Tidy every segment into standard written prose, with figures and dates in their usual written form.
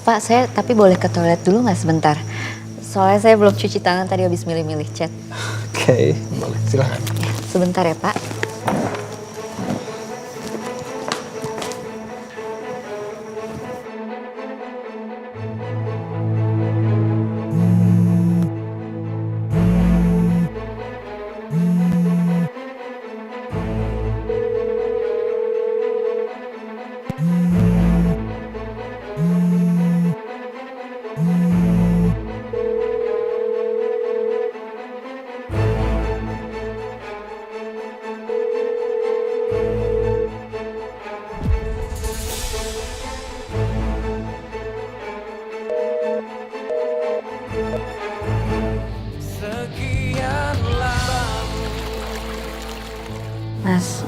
Pak, saya tapi boleh ke toilet dulu nggak sebentar? Soalnya saya belum cuci tangan tadi habis milih-milih chat. Oke, boleh. Silakan. Ya, sebentar ya, Pak. Mas,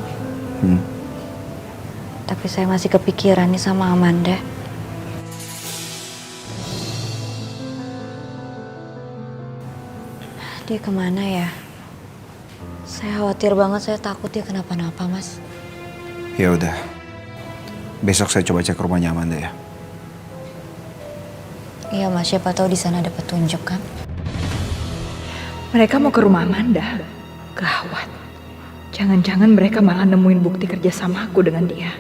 tapi saya masih kepikiran nih sama Amanda. Dia kemana ya? Saya khawatir banget, saya takut dia kenapa-napa, Mas. Ya udah. Besok saya coba cek rumahnya Amanda ya. Iya, Mas, siapa tahu di sana ada petunjuk kan? Mereka mau ke rumah Amanda. Gawat. Jangan-jangan mereka malah nemuin bukti kerjasamaku dengan dia.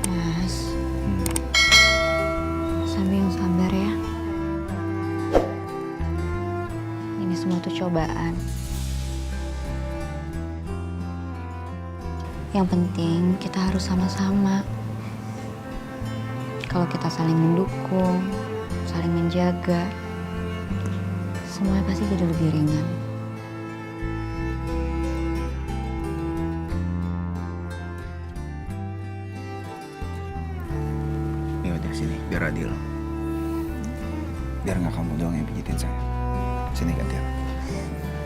Mas, Sami yang sabar ya. Ini semua tuh cobaan. Yang penting kita harus sama-sama. Kalau kita saling mendukung, saling menjaga, semuanya pasti jadi lebih ringan. Ya udah sini, biar adil. Biar nggak kamu doang yang pijitin saya. Sini gantian.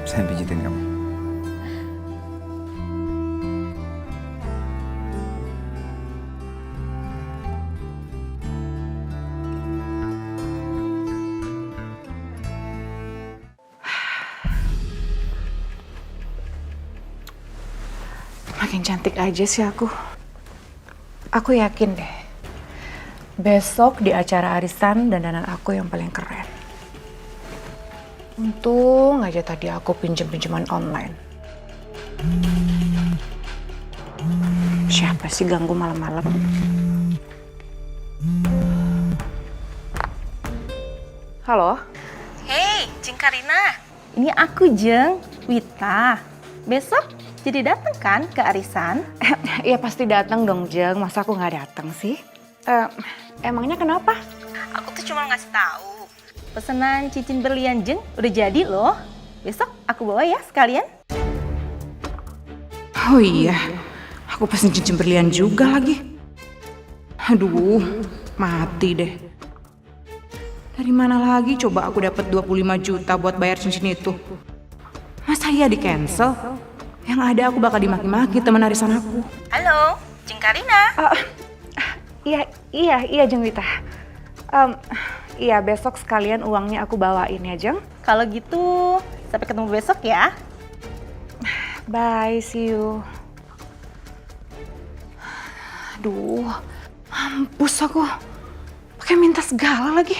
Saya pijitin kamu. Makin cantik aja sih aku. Aku yakin deh. Besok di acara arisan dandanan aku yang paling keren. Untung aja tadi aku pinjem-pinjeman online. Siapa sih ganggu malam-malam? Halo? Hei, Jeng Karina. Ini aku Jeng, Wita. Besok jadi datang kan ke arisan? Iya pasti datang dong Jeng, masa aku nggak datang sih? Emangnya kenapa? Aku tuh cuma ngasih tahu. Pesanan cincin berlian Jeng udah jadi loh. Besok aku bawa ya sekalian. Oh iya, aku pesen cincin berlian juga lagi. Aduh, mati deh. Dari mana lagi coba aku dapat 25 juta buat bayar cincin itu? Masa iya di cancel? Yang ada aku bakal dimaki-maki teman arisan aku. Halo, Jeng Karina. Iya Jeng Wita. Iya besok sekalian uangnya aku bawain ya Jeng. Kalau gitu, sampai ketemu besok ya. Bye, see you. Aduh, mampus aku. Pakai minta segala lagi.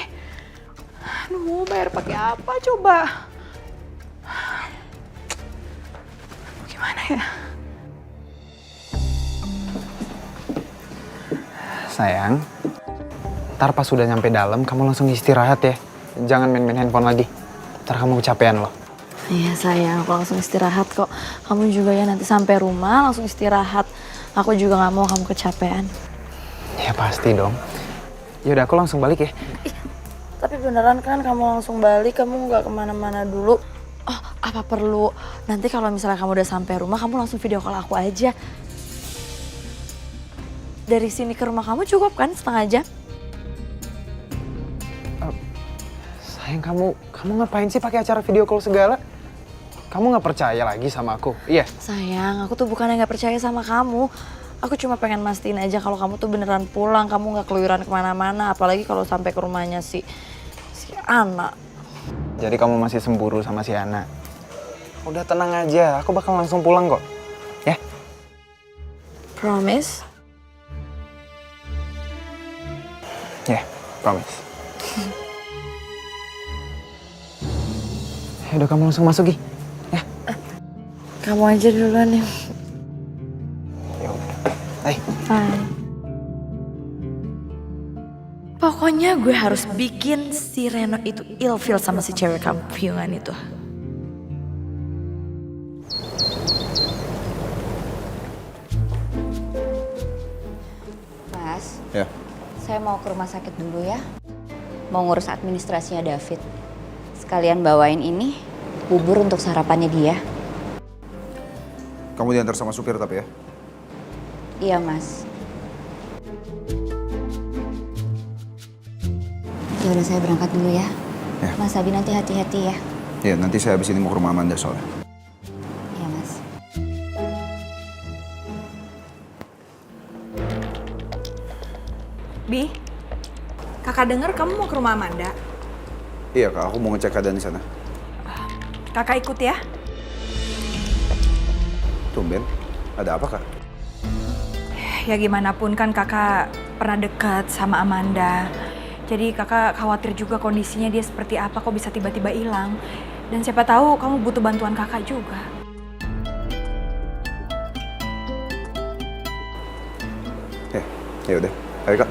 Aduh, bayar pakai apa coba? Gimana ya? Sayang, ntar pas sudah nyampe dalam kamu langsung istirahat ya. Jangan main-main handphone lagi. Ntar kamu kecapean loh. Iya sayang, aku langsung istirahat kok. Kamu juga ya nanti sampai rumah langsung istirahat. Aku juga nggak mau kamu kecapean. Ya pasti dong. Yaudah aku langsung balik ya. Tapi beneran kan kamu langsung balik, kamu nggak kemana-mana dulu? Oh, apa perlu nanti kalau misalnya kamu udah sampai rumah, kamu langsung video call aku aja. Dari sini ke rumah kamu cukup kan setengah jam? Sayang, kamu ngapain sih pakai acara video call segala? Kamu nggak percaya lagi sama aku? Iya. Sayang, aku tuh bukannya nggak percaya sama kamu. Aku cuma pengen mastiin aja kalau kamu tuh beneran pulang, kamu nggak keluyuran kemana-mana. Apalagi kalau sampai ke rumahnya si Ana. Jadi kamu masih cemburu sama si Ana? Udah tenang aja, aku bakal langsung pulang kok. Ya? Promise? Ya, promise. Ya udah, kamu langsung masuk, Gi. Ya. Kamu aja duluan ya. Ya udah. Hai. Hai. Pokoknya gue harus bikin si Reno itu ilfeel sama si cewek kampiungan itu. Mas, Ya. saya mau ke rumah sakit dulu ya. Mau ngurus administrasinya David. Sekalian bawain ini, bubur untuk sarapannya dia. Kamu diantar sama supir tapi ya? Iya, Mas. Ya udah, saya berangkat dulu ya. Ya. Mas Abi nanti hati-hati ya. Ya, nanti saya habis ini mau ke rumah Amanda soalnya. Iya, Mas. Bi, kakak denger kamu mau ke rumah Amanda. Iya, Kak, aku mau ngecek keadaan di sana. Kakak ikut ya. Tumben. Ada apa, Kak? Ya gimana pun kan kakak pernah dekat sama Amanda. Jadi kakak khawatir juga kondisinya dia seperti apa, kok bisa tiba-tiba hilang. Dan siapa tahu kamu butuh bantuan kakak juga. Ya udah. Ayo, Kak.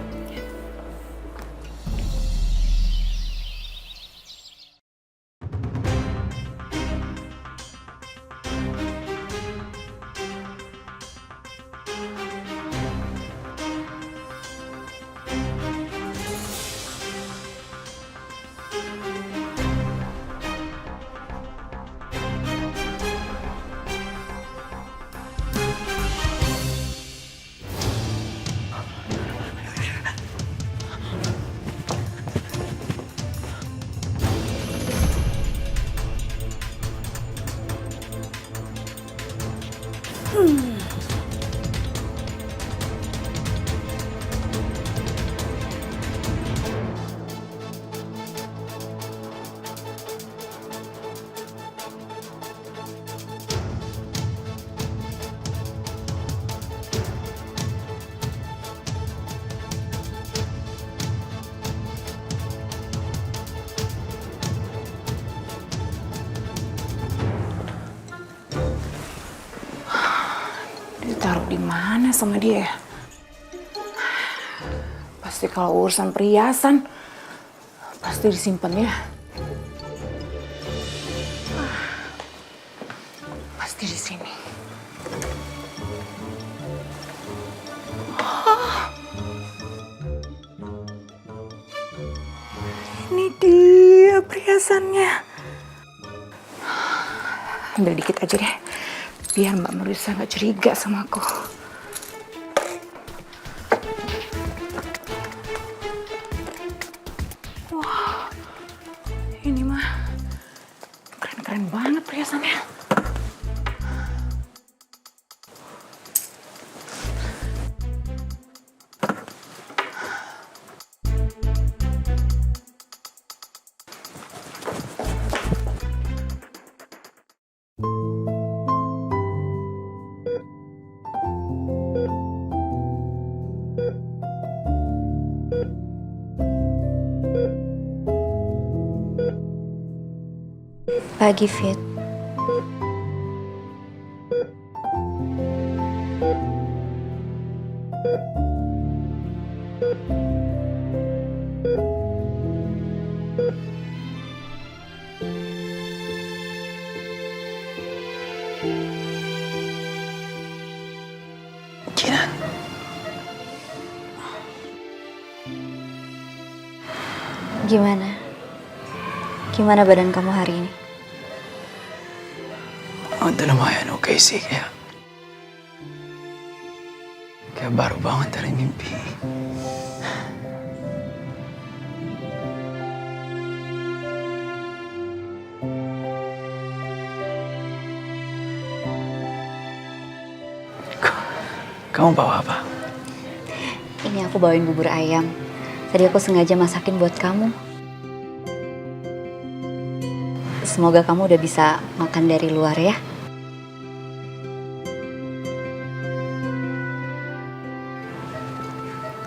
Ditaruh di mana sama dia ya? Pasti kalau urusan perhiasan, pasti disimpan ya. Pasti di sini. Ini dia perhiasannya. Ambil dikit aja deh, biar Mbak Marissa nggak curiga sama aku. Wah, ini mah keren-keren banget perhiasannya. Pagi, Fit. Gina. Gimana? Gimana badan kamu hari ini? Udah lumayan oke sih, kayak baru banget dari mimpi. Kamu bawa apa? Ini aku bawain bubur ayam. Tadi aku sengaja masakin buat kamu. Semoga kamu udah bisa makan dari luar ya.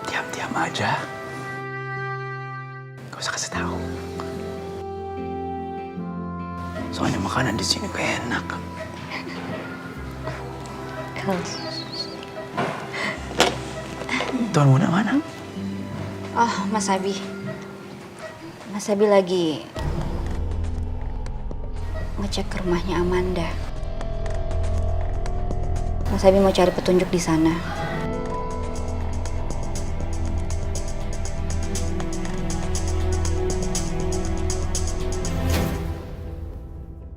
Diam-diam aja. Gak usah kasih tahu. Soalnya makanan di sini gak enak. Tuan muda mana? Oh, Mas Abi. Mas Abi lagi ngecek ke rumahnya Amanda. Mas Abi mau cari petunjuk di sana.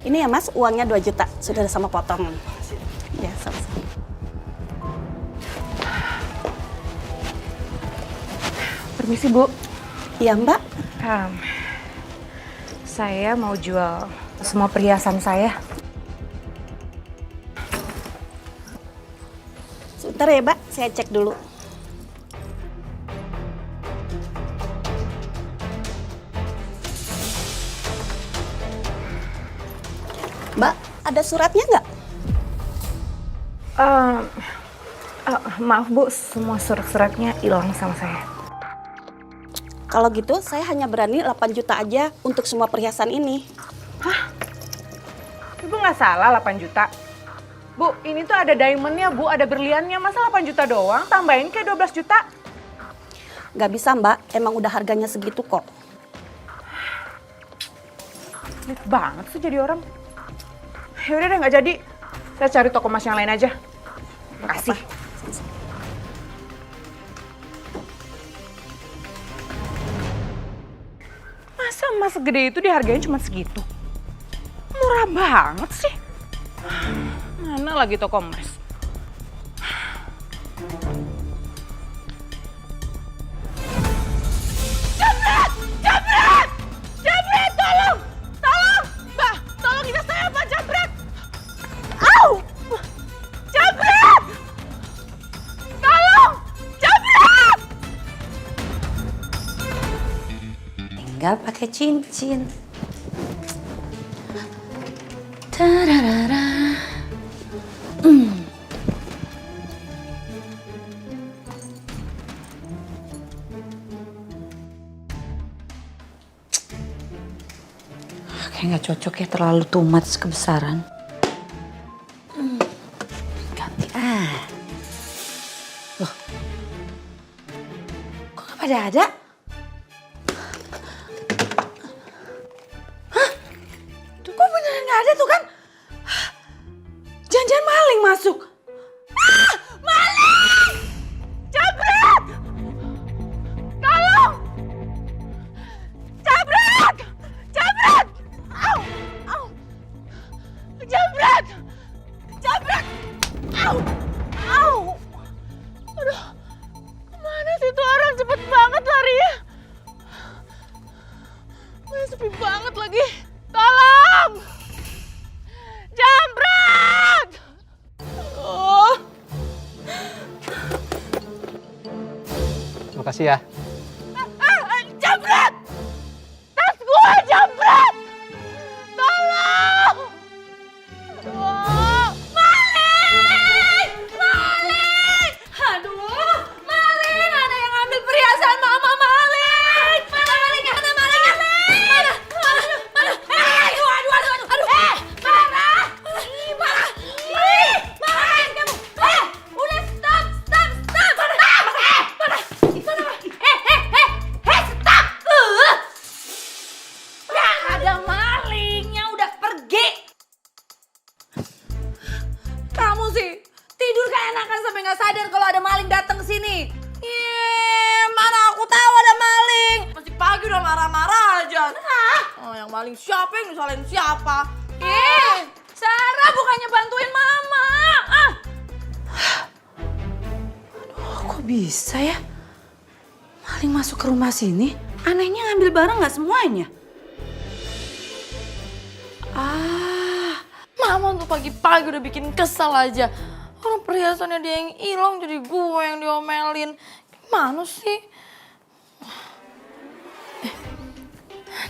Ini ya Mas, uangnya 2 juta. Sudah sama potong. Ya, sama-sama. Permisi Bu, Iya Mbak. saya mau jual semua perhiasan saya. Sebentar ya Mbak, saya cek dulu. Mbak, ada suratnya nggak? Maaf Bu, semua surat-suratnya hilang sama saya. Kalau gitu, saya hanya berani 8 juta aja untuk semua perhiasan ini. Ibu nggak salah 8 juta. Bu, ini tuh ada diamondnya Bu, ada berliannya. Masa 8 juta doang? Tambahin kayak 12 juta. Nggak bisa Mbak, emang udah harganya segitu kok. Pelit banget sih jadi orang. Yaudah deh, nggak jadi. Saya cari toko emas yang lain aja. Makasih. Masa emas segede itu dihargain cuma segitu? Murah banget sih. Mana lagi toko emas? Jambret! Jambret! Jambret, tolong! Tolong! Mbak, tolong ini saya Pak Jambret! Au! Jambret! Tolong! Jambret! Tinggal pakai cincin. Tararara. Kayak nggak cocok ya, terlalu too much kebesaran. Ganti Loh, kok nggak pada ada? Tuh kok beneran nggak ada tuh kan? Jangan-jangan maling masuk. Maling! Jambret! Tolong! Jambret! Jambret! Au! Au! Jambret! Jambret! Au! Au! Aduh, kemana sih tuh orang, cepet banget larinya. Sepi banget lagi. Tolong! Jambret! Oh. Makasih ya. Jambret! Tas gue jambret! Tolong! Aduh, maling! Maling! Aduh, maling! Ada yang ambil perhiasan mama, maling! Mana malingnya? Mana malingnya? Mana? Mana? Aduh! Mana? Ih, maling! Maling kamu! Udah stop! Mana? Mana? Mana? maling. Siapa yang disalahin siapa? Sarah bukannya bantuin mama. Kok bisa ya? Maling masuk ke rumah sini? Anehnya ngambil barang nggak semuanya. Mama tuh pagi-pagi udah bikin kesal aja. Orang perhiasannya dia yang hilang jadi gue yang diomelin. Gimana sih?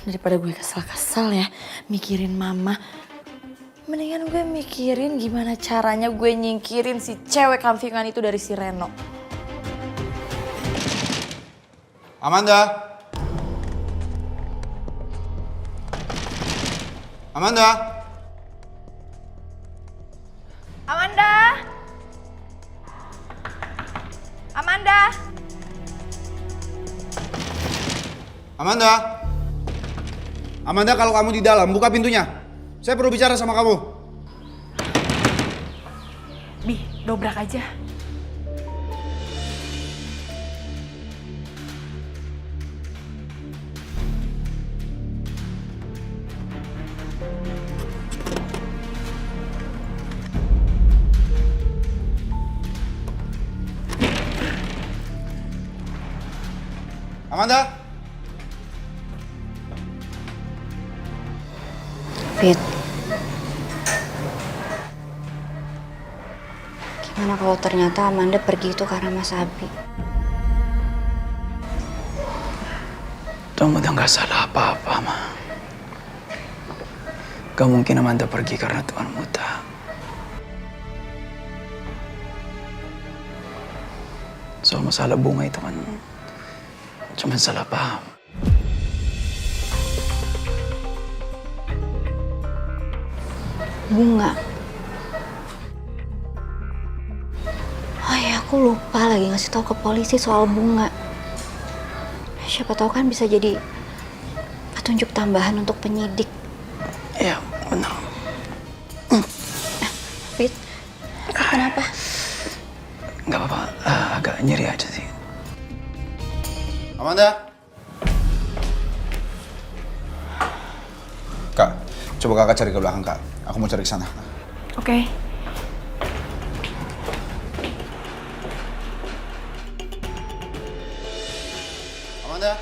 Daripada gue kesel-kesel ya mikirin mama, mendingan gue mikirin gimana caranya gue nyingkirin si cewek kamfingan itu dari si Reno. Amanda. Amanda. Amanda! Amanda! Amanda. Amanda, kalau kamu di dalam, buka pintunya. Saya perlu bicara sama kamu. Bi, dobrak aja. Amanda. Fit, gimana kalau ternyata Amanda pergi itu karena Mas Abi? Kamu udah gak salah apa-apa, Ma. Gak mungkin Amanda pergi karena Tuan Muta. Soal masalah bunga itu kan cuma salah paham. Bunga. Oh ya, aku lupa lagi ngasih tahu ke polisi soal bunga. Siapa tahu kan bisa jadi petunjuk tambahan untuk penyidik. Iya, benar. Fit, kenapa? Gak apa-apa, agak nyeri aja sih. Amanda. Kak, coba kakak cari ke belakang, Kak. Aku mau cari ke sana. Oke. Amanda.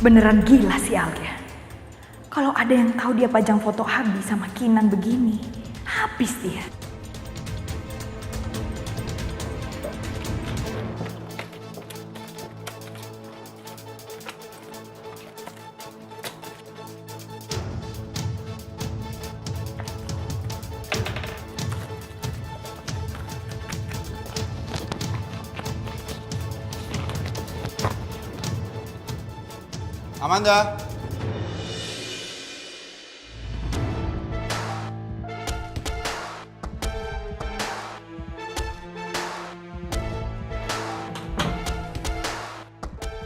Beneran gila si Alia. Kalau ada yang tahu dia pajang foto Abi sama Kinan begini, habis dia. Amanda.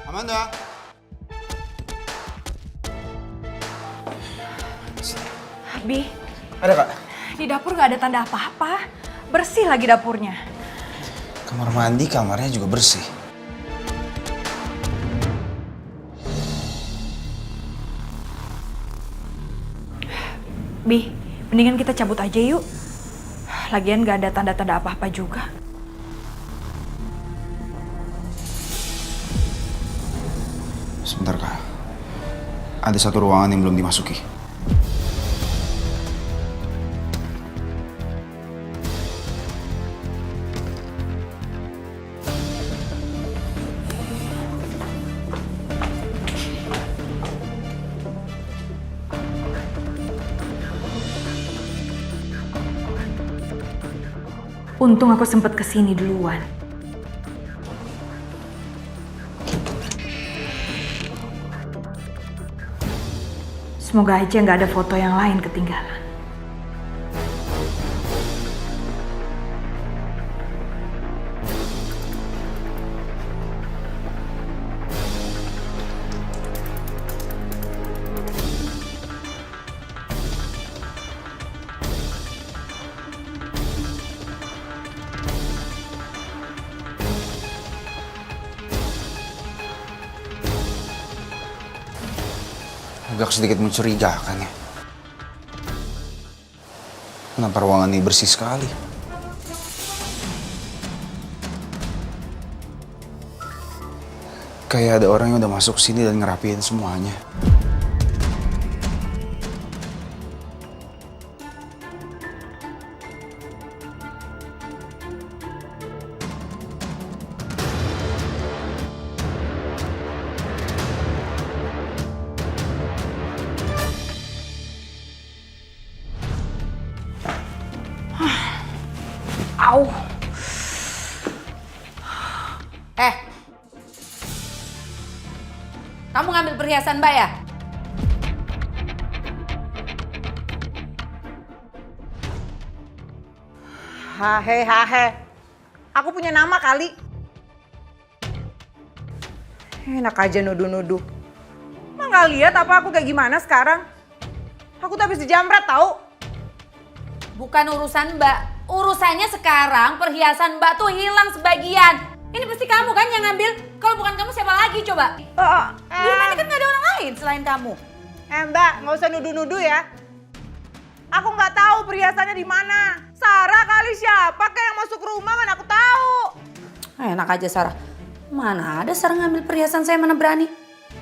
Amanda. Abi, Ada, Kak. di dapur gak ada tanda apa-apa. Bersih lagi dapurnya. Kamar mandi, kamarnya juga bersih. Bi, mendingan kita cabut aja yuk. Lagian gak ada tanda-tanda apa-apa juga. Sebentar, Kak. Ada satu ruangan yang belum dimasuki. Untung aku sempet kesini duluan. Semoga aja nggak ada foto yang lain ketinggalan. Agak sedikit mencurigakan ya. Kenapa ruangan ini bersih sekali? Kayak ada orang yang udah masuk sini dan ngerapiin semuanya. Au. Kamu ngambil perhiasan Mbak ya? Hahe. Aku punya nama kali. Enak aja nuduh-nuduh. Emang gak lihat apa aku kayak gimana sekarang? Aku tuh habis dijamret tau. Bukan urusan Mbak. Urusannya sekarang perhiasan Mbak tuh hilang sebagian. Ini pasti kamu kan yang ngambil. Kalau bukan kamu siapa lagi coba? Di rumah ini kan gak ada orang lain selain kamu. Mbak, nggak usah nuduh-nuduh ya. Aku nggak tahu perhiasannya di mana. Sarah kali siapa kayak yang masuk rumah kan aku tahu. Enak aja Sarah. Mana ada Sarah ngambil perhiasan saya, mana berani.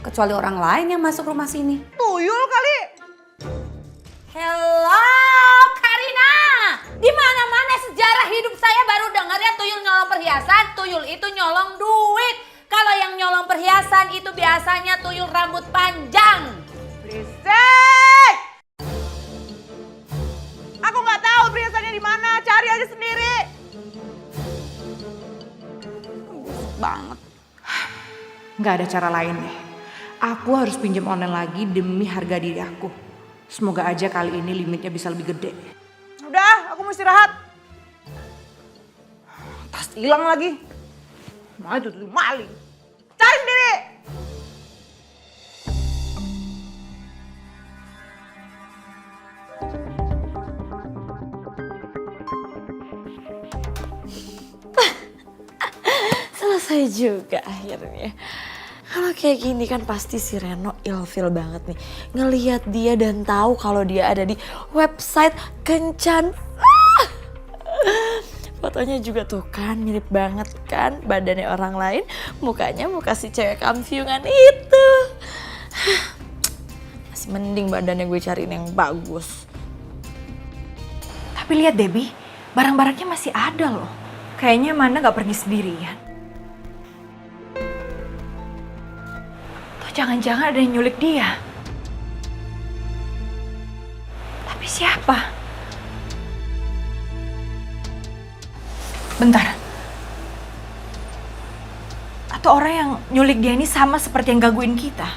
Kecuali orang lain yang masuk rumah sini. Tuyul kali. Hello Karina. Di mana-mana sejarah hidup saya baru dengar ya tuyul nyolong perhiasan. Tuyul itu nyolong duit. Kalau yang nyolong perhiasan itu biasanya tuyul rambut panjang. Berisik! Aku nggak tahu perhiasannya di mana. Cari aja sendiri. Banget. Nggak ada cara lain deh. Aku harus pinjam online lagi demi harga diri aku. Semoga aja kali ini limitnya bisa lebih gede. Udah, aku mau istirahat. Tas hilang lagi. Mana tuh maling. Cari sendiri. Selesai juga akhirnya. Kalau kayak gini kan pasti si Reno ilfil banget nih. Ngelihat dia dan tahu kalau dia ada di website kencan. Fotonya juga tuh kan mirip banget kan. Badannya orang lain, mukanya muka si cewek kampiungan itu. Masih mending badannya gue cariin yang bagus. Tapi lihat Debbie, barang-barangnya masih ada loh. Kayaknya Amanda gak pergi sendirian. Tuh jangan-jangan ada yang nyulik dia. Tapi siapa? Bentar. Atau orang yang nyulik dia ini sama seperti yang gangguin kita?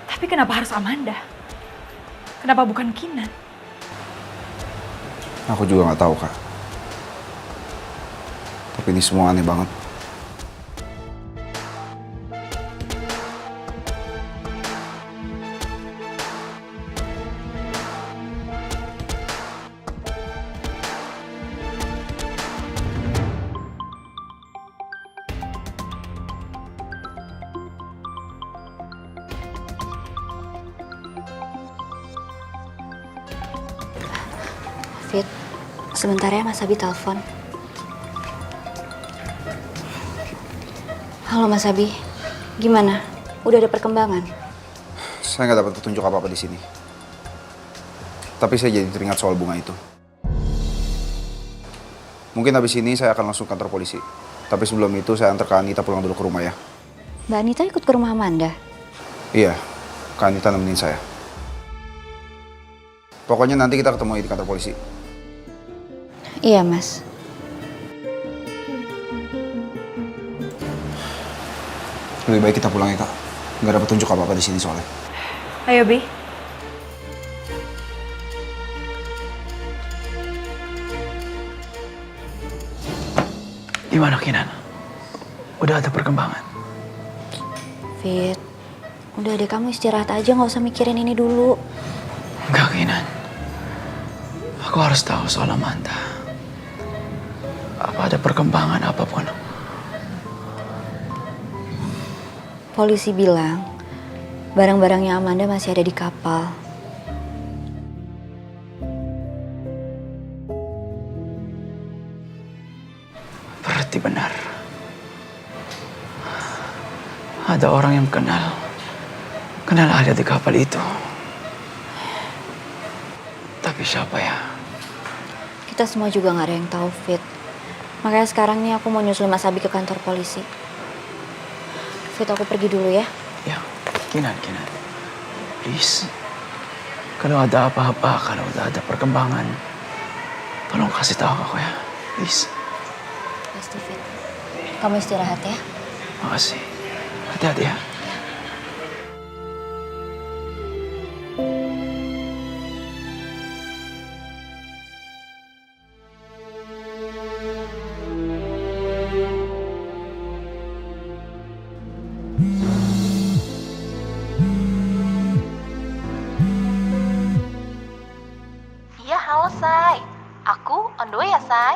Tapi kenapa harus Amanda? Kenapa bukan Kinan? Aku juga nggak tahu, Kak. Tapi ini semua aneh banget. Fit, sebentar ya Mas Abi telepon. Halo Mas Abi, gimana? Udah ada perkembangan? Saya nggak dapat petunjuk apa-apa di sini. Tapi saya jadi teringat soal bunga itu. Mungkin habis ini saya akan langsung kantor polisi. Tapi sebelum itu saya antar Kak Anita pulang dulu ke rumah ya. Mbak Anita ikut ke rumah Amanda? Iya, Kak Anita nemenin saya. Pokoknya nanti kita ketemu di kantor polisi. Iya Mas. Lebih baik kita pulang ya Kak. Nggak ada petunjuk apa-apa di sini soalnya. Ayo Bi. Gimana Kinan? Udah ada perkembangan? Fit, udah deh kamu istirahat aja, nggak usah mikirin ini dulu. Enggak Kinan. Aku harus tahu soal Amanda. Apa ada perkembangan apapun? Polisi bilang barang-barangnya Amanda masih ada di kapal. Berarti benar. Ada orang yang kenal Alia di kapal itu. Tapi siapa ya? Kita semua juga nggak ada yang tahu, Fit. Makanya sekarang nih aku mau nyusul Mas Abi ke kantor polisi. Fit, aku pergi dulu ya. Ya, Kinan. Please. Kalau ada apa-apa, kalau ada perkembangan, tolong kasih tahu aku ya. Please. Pasti, Fit. Kamu istirahat ya. Makasih. Hati-hati ya. Iya, halo Say. Aku on the way ya, Say.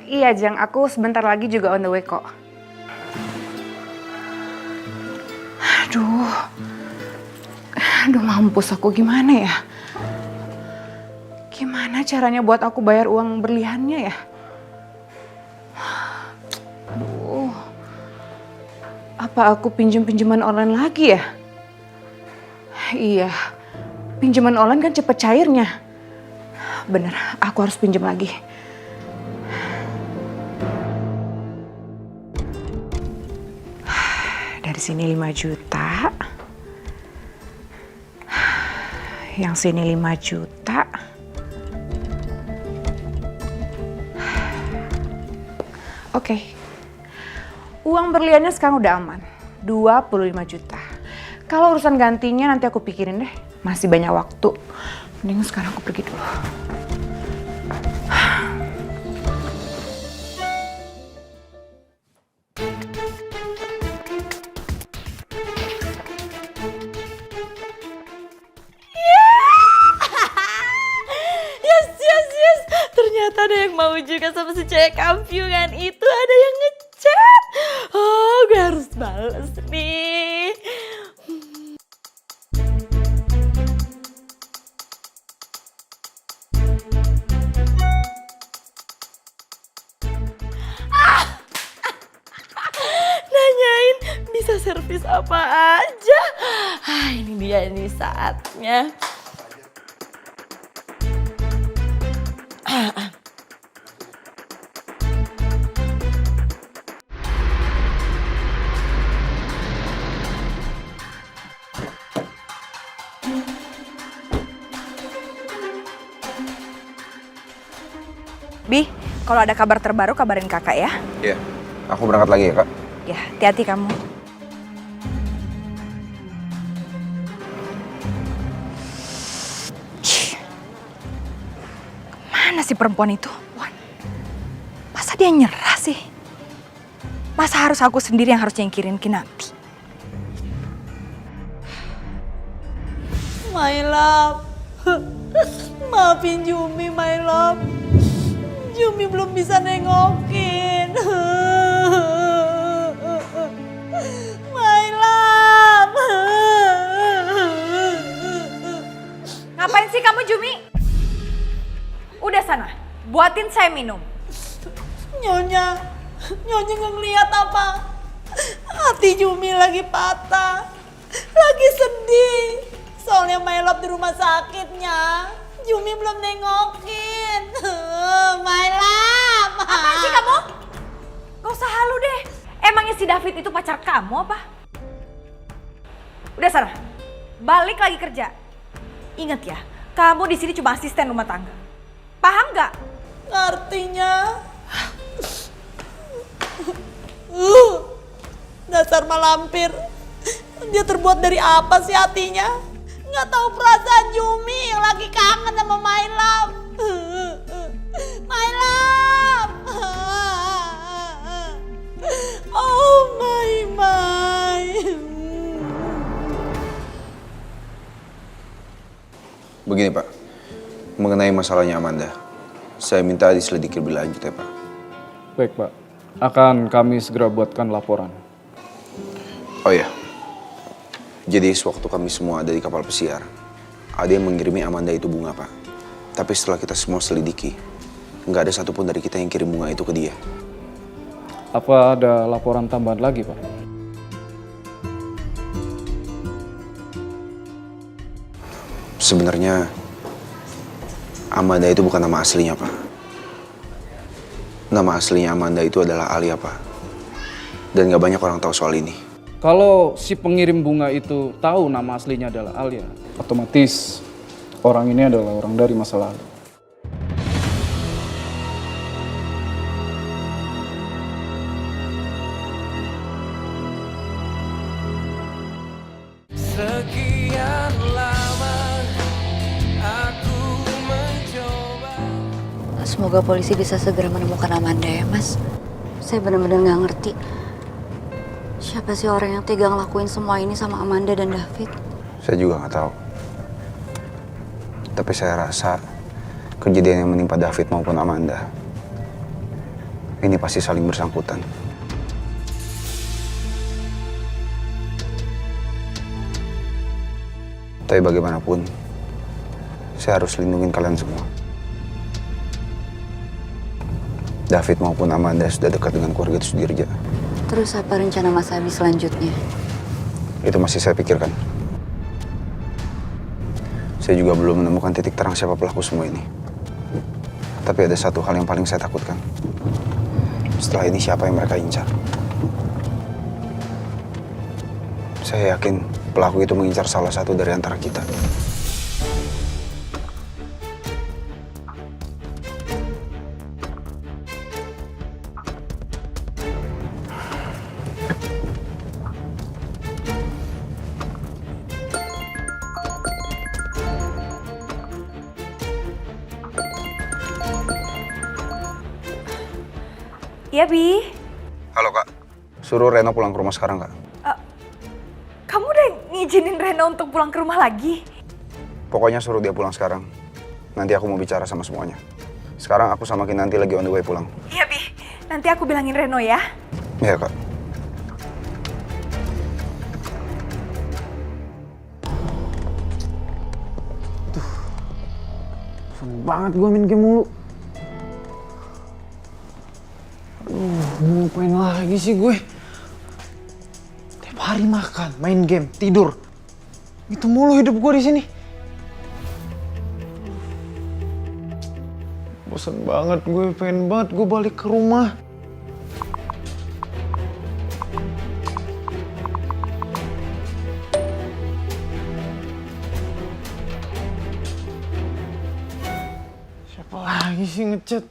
Iya Jang, aku sebentar lagi juga on the way kok. Aduh mampus aku, gimana ya? Gimana caranya buat aku bayar uang berliannya ya? Aduh, apa aku pinjaman online lagi ya? Iya, pinjaman online kan cepet cairnya. Bener, aku harus pinjam lagi. Dari sini 5 juta. Yang sini 5 juta. Oke. Uang berliannya sekarang udah aman. 25 juta. Kalau urusan gantinya nanti aku pikirin deh. Masih banyak waktu. Mending sekarang aku pergi dulu. Yes. Ternyata ada yang mau juga sama si cewek kampiungan itu. Ada yang ngechat. Oh, gue harus bales nih. Nanyain bisa servis apa aja. Ini dia nih saatnya. Bi, kalau ada kabar terbaru kabarin kakak ya. Iya, aku berangkat lagi ya, Kak. Ya, hati-hati kamu. Mana sih perempuan itu? Wan, masa dia nyerah sih? Masa harus aku sendiri yang harus nyingkirin Kinanti? My love. Maafin Jumi, my love. Jumi belum bisa nengokin. My love. Ngapain sih kamu, Jumi? Udah sana, buatin saya minum. Nyonya nggak ngeliat apa? Hati Jumi lagi patah. Lagi sedih. Soalnya my love di rumah sakitnya. Jumi belum nengokin. My love. Apaan sih kamu? Gak usah halu deh. Emangnya si David itu pacar kamu apa? Udah sana, balik lagi kerja. Ingat ya, kamu di sini cuma asisten rumah tangga. Paham nggak? Artinya dasar malampir. Dia terbuat dari apa sih hatinya? Nggak tahu perasaan Jumi yang lagi kangen sama my love. My love. Oh my. Begini, Pak. Mengenai masalahnya Amanda, saya minta diselidiki lebih lanjut ya, Pak. Baik, Pak. Akan kami segera buatkan laporan. Oh iya, Jadi sewaktu kami semua ada di kapal pesiar, ada yang mengirimi Amanda itu bunga, Pak. Tapi setelah kita semua selidiki, nggak ada satupun dari kita yang kirim bunga itu ke dia. Apa ada laporan tambahan lagi, Pak? Sebenarnya Amanda itu bukan nama aslinya, Pak. Nama aslinya Amanda itu adalah Alia, Pak. Dan nggak banyak orang tahu soal ini. Kalau si pengirim bunga itu tahu nama aslinya adalah Alia, otomatis orang ini adalah orang dari masa lalu. Semoga polisi bisa segera menemukan Amanda ya, Mas. Saya benar-benar nggak ngerti. Siapa sih orang yang tega ngelakuin semua ini sama Amanda dan David? Saya juga nggak tahu. Tapi saya rasa kejadian yang menimpa David maupun Amanda ini pasti saling bersangkutan. Tapi bagaimanapun, saya harus lindungin kalian semua. David maupun Amanda sudah dekat dengan keluarga Sudirja. Terus apa rencana Mas Abi selanjutnya? Itu masih saya pikirkan. Saya juga belum menemukan titik terang siapa pelaku semua ini. Tapi ada satu hal yang paling saya takutkan. Setelah ini siapa yang mereka incar? Saya yakin pelaku itu mengincar salah satu dari antara kita. Iya, Bi. Halo, Kak. Suruh Reno pulang ke rumah sekarang, Kak. Kamu udah ngizinin Reno untuk pulang ke rumah lagi? Pokoknya suruh dia pulang sekarang. Nanti aku mau bicara sama semuanya. Sekarang aku sama Kinanti lagi on the way pulang. Iya, Bi. Nanti aku bilangin Reno ya. Iya, Kak. Seneng banget gue main game mulu. Mau ngapain lagi sih gue? Tiap hari makan, main game, tidur. Itu mulu hidup gue di sini. Bosan banget gue, pengen banget gue balik ke rumah. Siapa lagi sih ngechat?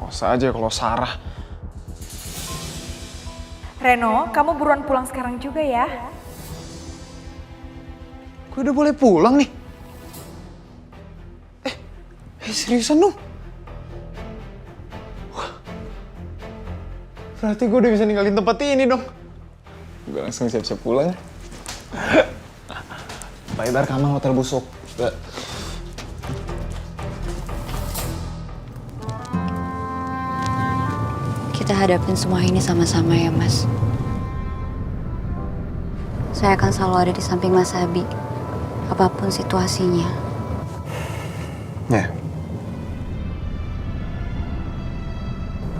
Awas aja kalau Sarah. Reno, kamu buruan pulang sekarang juga ya. Gue udah boleh pulang nih. Seriusan dong? Wah. Berarti gue udah bisa ninggalin tempat ini dong. Gue langsung siap-siap pulang. Bye-bye Kamal, hotel busuk. Kita hadapin semua ini sama-sama ya, Mas. Saya akan selalu ada di samping Mas Abi, apapun situasinya. Ya.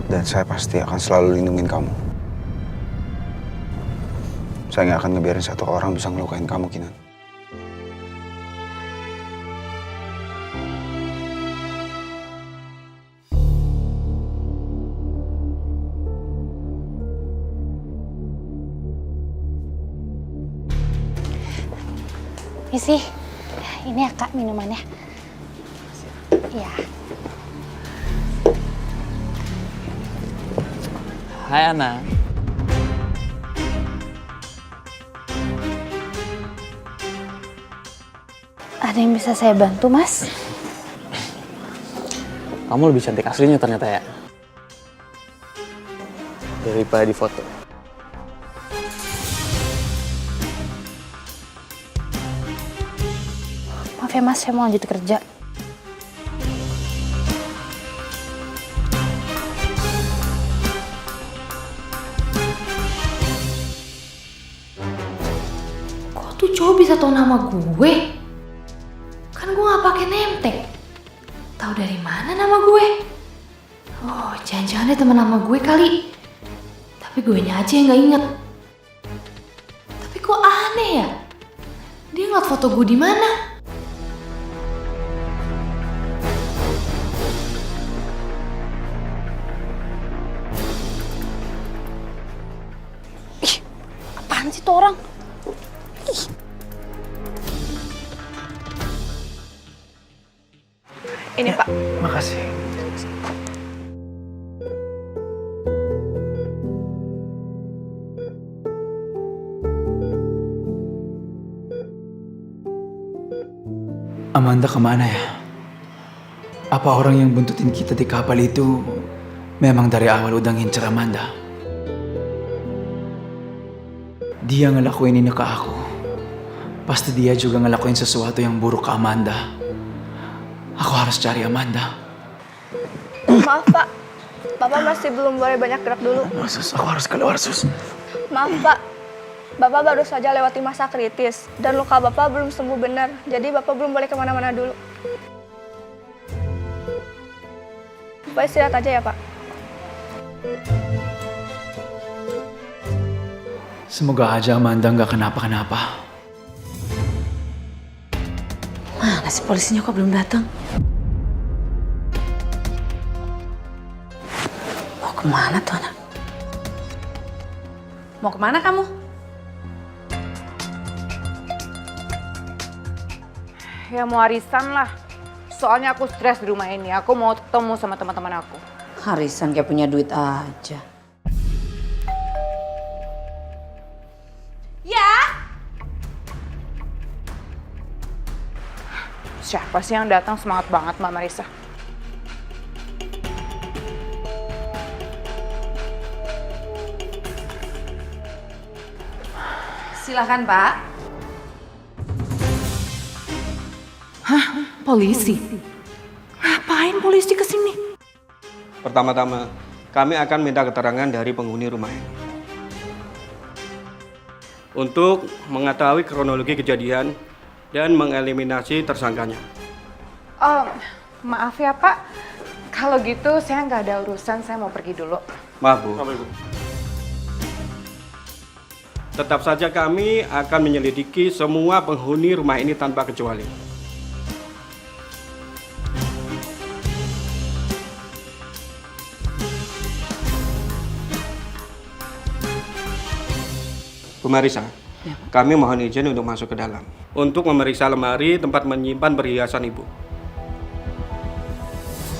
Dan saya pasti akan selalu lindungin kamu. Saya nggak akan ngebiarin satu orang bisa ngelukain kamu, Kinan. Misi, ini ya Kak minumannya. Iya. Hai Ana. Ada yang bisa saya bantu, Mas? Kamu lebih cantik aslinya ternyata ya. Daripada di foto. Maaf ya Mas, saya mau lanjut kerja. bisa tahu nama gue? Kan gue gak pakai name tag. Tahu dari mana nama gue? Oh, jangan-jangan dia teman nama gue kali. Tapi gue nya aja yang gak inget. Tapi kok aneh ya? Dia ngeliat foto gue di mana? Ih, apaan sih tuh orang? Ih. Ini Pak. Makasih. Amanda kemana ya? Apa orang yang buntutin kita di kapal itu memang dari awal udah ngincer Amanda? Dia ngelakuin ini ke aku. Pasti dia juga ngelakuin sesuatu yang buruk ke Amanda. Aku harus cari Amanda. Maaf Pak, Bapak masih belum boleh banyak gerak dulu. Sus, aku harus keluar, Sus. Maaf Pak, Bapak baru saja lewati masa kritis dan luka Bapak belum sembuh benar, jadi Bapak belum boleh kemana-mana dulu. Bapak istirahat aja ya Pak. Semoga aja Amanda nggak kenapa-kenapa. Mana sih polisinya kok belum datang? Mau kemana tuh anak? Mau kemana kamu? Ya mau arisan lah. Soalnya aku stres di rumah ini. Aku mau ketemu sama teman-teman aku. Arisan kayak punya duit aja. Ya. Siapa sih yang datang? Semangat banget Mbak Marisa. Silakan Pak. Hah? Polisi? Ngapain polisi kesini? Pertama-tama, kami akan minta keterangan dari penghuni rumah ini. Untuk mengetahui kronologi kejadian dan mengeliminasi tersangkanya. Oh, maaf ya Pak. Kalau gitu saya nggak ada urusan, saya mau pergi dulu. Maaf Bu. Tetap saja kami akan menyelidiki semua penghuni rumah ini tanpa kecuali. Bu Marisa, Ya, kami mohon izin untuk masuk ke dalam. Untuk memeriksa lemari tempat menyimpan perhiasan Ibu.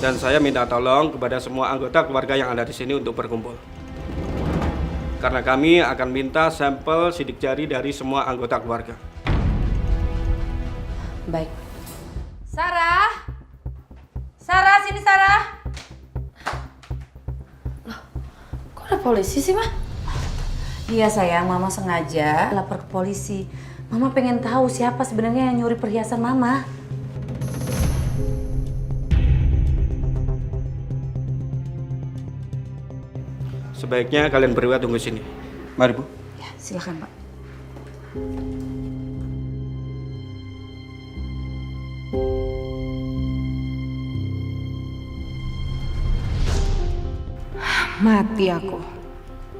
Dan saya minta tolong kepada semua anggota keluarga yang ada di sini untuk berkumpul. Karena kami akan minta sampel sidik jari dari semua anggota keluarga. Baik. Sarah? Sarah, sini Sarah. Loh, kok ada polisi sih, Ma? Iya sayang, Mama sengaja lapor ke polisi. Mama pengen tahu siapa sebenarnya yang nyuri perhiasan Mama. Sebaiknya kalian berdua tunggu sini. Mari Bu. Ya, silakan Pak. Mati aku.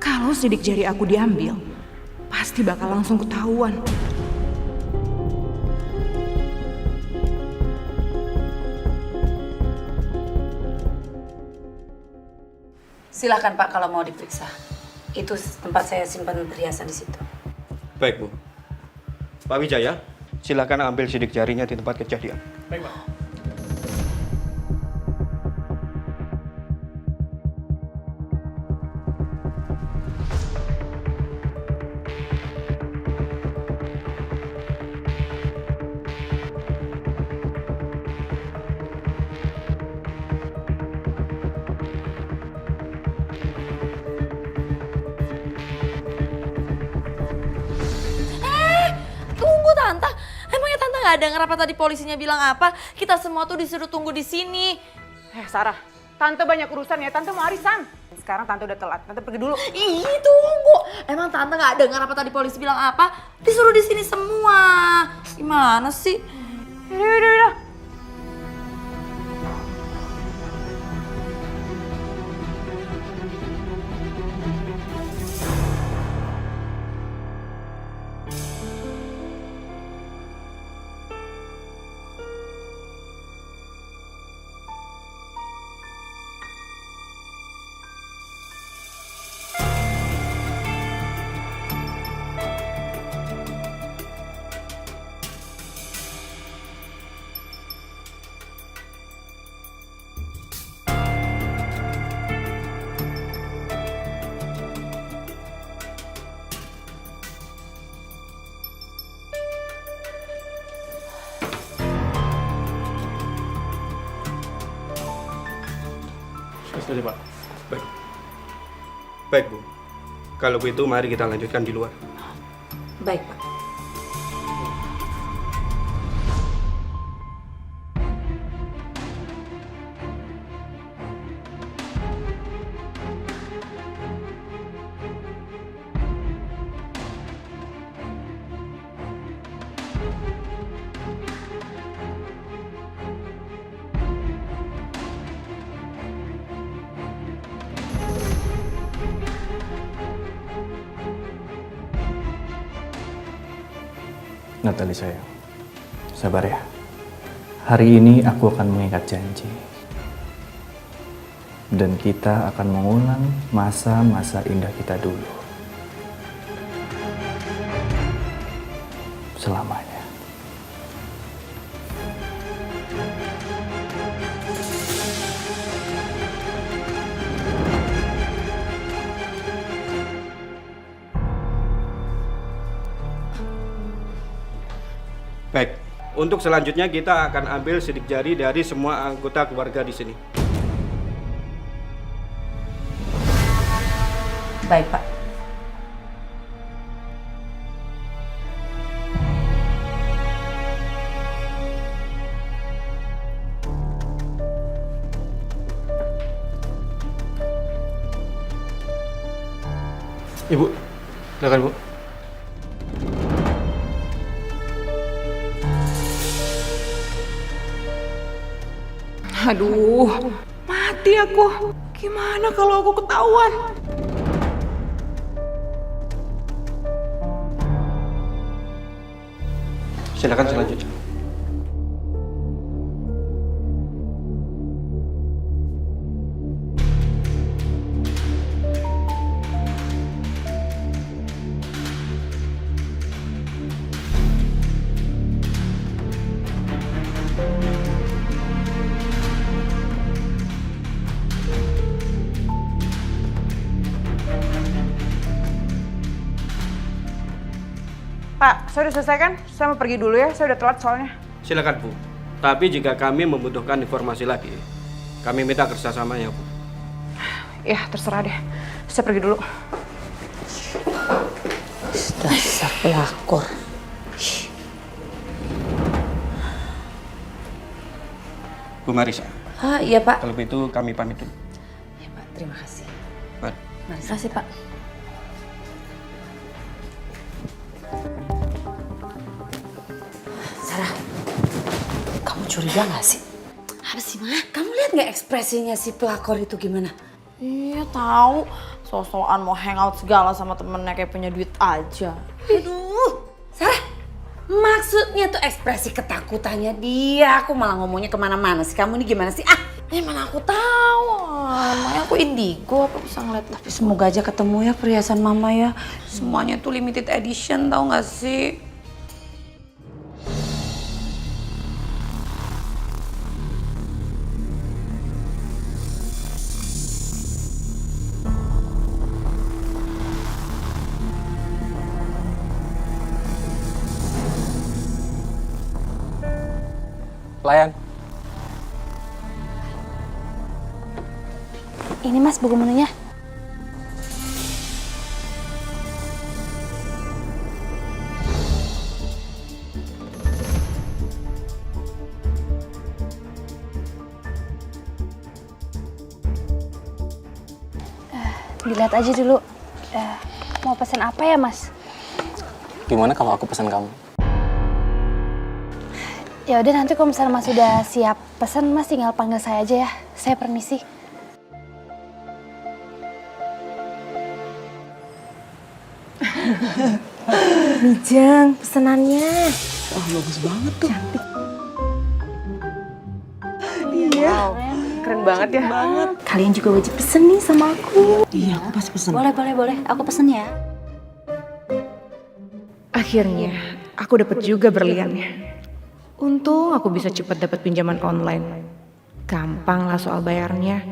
Kalau sidik jari aku diambil, pasti bakal langsung ketahuan. Silakan Pak kalau mau diperiksa. Itu tempat saya simpan perhiasan di situ. Baik Bu. Pak Wijaya, silakan ambil sidik jarinya di tempat kejadian. Baik Pak. Tunggu Tante. Emangnya Tante nggak denger apa tadi polisinya bilang apa? Kita semua tuh disuruh tunggu di sini. Sarah, Tante banyak urusan ya. Tante mau arisan. sekarang tante udah telat. Tante pergi dulu. Ih, tunggu. Emang tante nggak dengar apa tadi polisi bilang apa? Disuruh di sini semua. Gimana sih? Udah. Sudah Pak. Baik. Baik, Bu. Kalau begitu mari kita lanjutkan di luar. Baik, Pak. Natali sayang, sabar ya. Hari ini aku akan mengikat janji. Dan kita akan mengulang masa-masa indah kita dulu. Selamanya. Baik. Untuk selanjutnya kita akan ambil sidik jari dari semua anggota keluarga di sini. Baik, Pak. Ibu, silakan Bu. Aduh, mati aku. Gimana kalau aku ketahuan? Silakan selanjutnya. Pak, saya udah selesai kan? Saya mau pergi dulu ya, saya udah telat soalnya. Silakan, Bu. Tapi jika kami membutuhkan informasi lagi, kami minta kerjasamanya, Bu. Ya, terserah deh. Saya pergi dulu. Dasar pelakor. Bu Marisa. Iya, Pak. Kalau begitu kami pamit dulu. Ya, Pak. Terima kasih. Mari. Terima kasih, Pak. Sarah, kamu curiga gak sih? Apa sih, Ma? Kamu lihat nggak ekspresinya si pelakor itu gimana? Iya tahu, so-soan mau hangout segala sama temennya kayak punya duit aja. Aduh, Sarah, maksudnya tuh ekspresi ketakutannya dia. Aku malah ngomongnya kemana-mana sih. Kamu ini gimana sih? Mana aku tahu, namanya aku indigo, apa bisa ngeliat. Tapi semoga aja ketemu ya perhiasan mama ya. Semuanya tuh limited edition, tahu nggak sih? Pelayan. Ini Mas buku menunya. Dilihat aja dulu. Mau pesan apa ya, Mas? Gimana kalau aku pesan kamu? Ya udah, nanti kalau misalnya Mas sudah siap pesan, Mas tinggal panggil saya aja ya. Saya permisi. Mijeng, pesenannya. Wah, bagus banget tuh. Cantik. Iya. Wow, keren banget ya. Kalian juga wajib pesen nih sama aku. Iya, aku pasti pesen. Boleh. Aku pesen ya. Akhirnya, aku dapat juga berliannya. Untung aku bisa cepat dapat pinjaman online. Gampang lah soal bayarnya.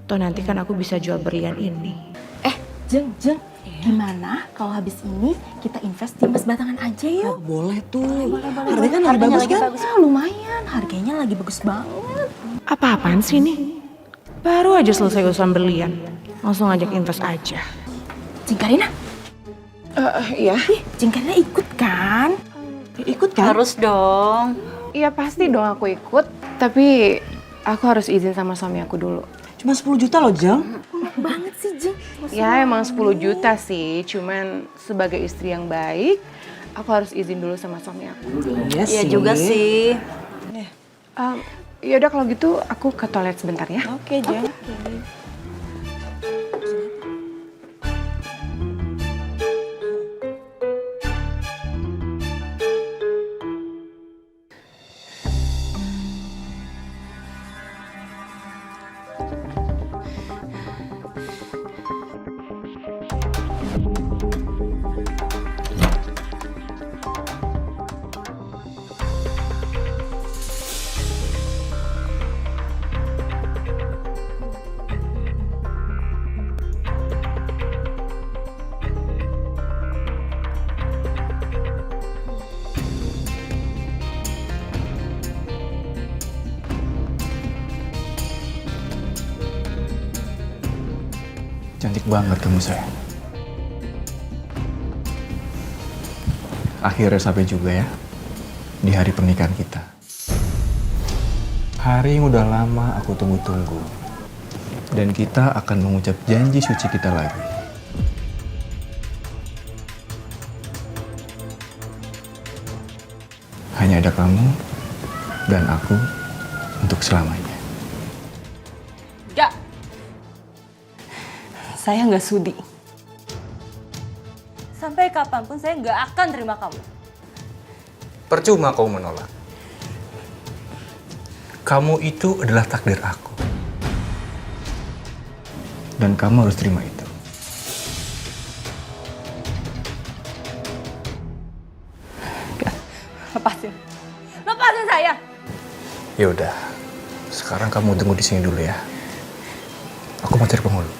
Toh nanti kan aku bisa jual berlian ini. Jeng, gimana kalau habis ini kita invest di emas batangan aja yuk? Boleh tuh. Harganya kan lagi bagus kan? Lumayan, harganya lagi bagus banget. Apa-apaan sih ini? Baru aja selesai urusan berlian. Langsung ajak invest aja. Jeng Karina? Iya. Jeng Karina ikut kan? Ikut kan? Harus dong. Iya pasti dong aku ikut. Tapi aku harus izin sama suami aku dulu. Cuma 10 juta loh, Jeng. Banget sih, Jeng. Ya emang 10 juta sih. Cuman sebagai istri yang baik, aku harus izin dulu sama suami aku. Iya juga sih. Ya udah kalau gitu aku ke toilet sebentar ya. Oke, Jeng. Cantik banget kamu, sayang. Akhirnya sampai juga ya di hari pernikahan kita. Hari yang udah lama aku tunggu-tunggu. Dan kita akan mengucap janji suci kita lagi. Hanya ada kamu dan aku untuk selamanya. Enggak. Saya nggak sudi. Sampai kapanpun saya nggak akan terima kamu. Percuma kau menolak. Kamu itu adalah takdir aku. Dan kamu harus terima itu. Lepasin. Lepasin saya. Ya udah. Sekarang kamu tunggu di sini dulu ya. Aku mau cari penghulu.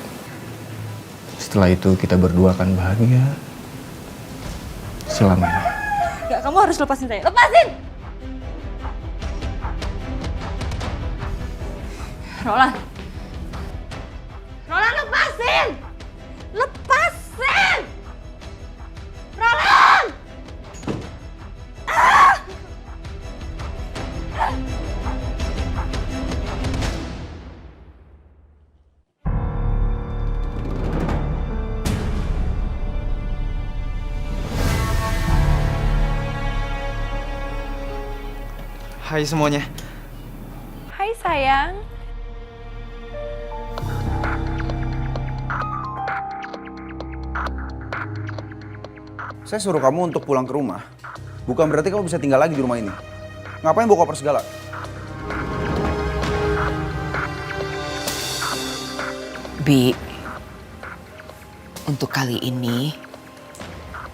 Setelah itu kita berdua akan bahagia selamanya. Enggak, kamu harus lepasin saya. Lepasin! Roland. Roland, lepasin! Lepasin! Roland! Hai semuanya. Hai sayang. Saya suruh kamu untuk pulang ke rumah. Bukan berarti kamu bisa tinggal lagi di rumah ini. Ngapain bawa koper segala? Bi, untuk kali ini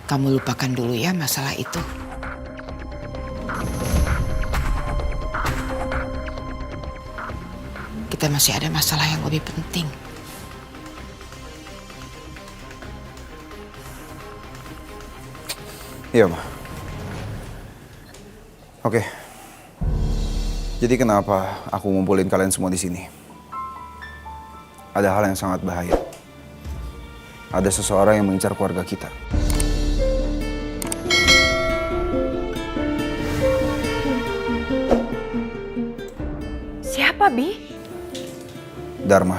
kamu lupakan dulu ya masalah itu. Kita masih ada masalah yang lebih penting. Iya, Ma. Oke. Jadi kenapa aku ngumpulin kalian semua di sini? Ada hal yang sangat bahaya. Ada seseorang yang mengincar keluarga kita. Siapa, Bi? Dharma.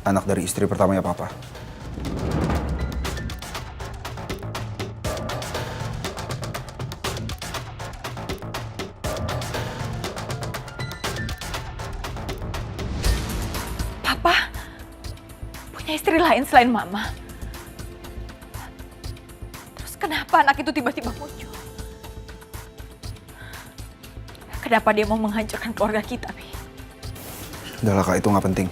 Anak dari istri pertamanya Papa. Papa punya istri lain selain Mama. Terus kenapa anak itu tiba-tiba muncul? Kenapa dia mau menghancurkan keluarga kita, Bi? Udah lah Kak, itu nggak penting.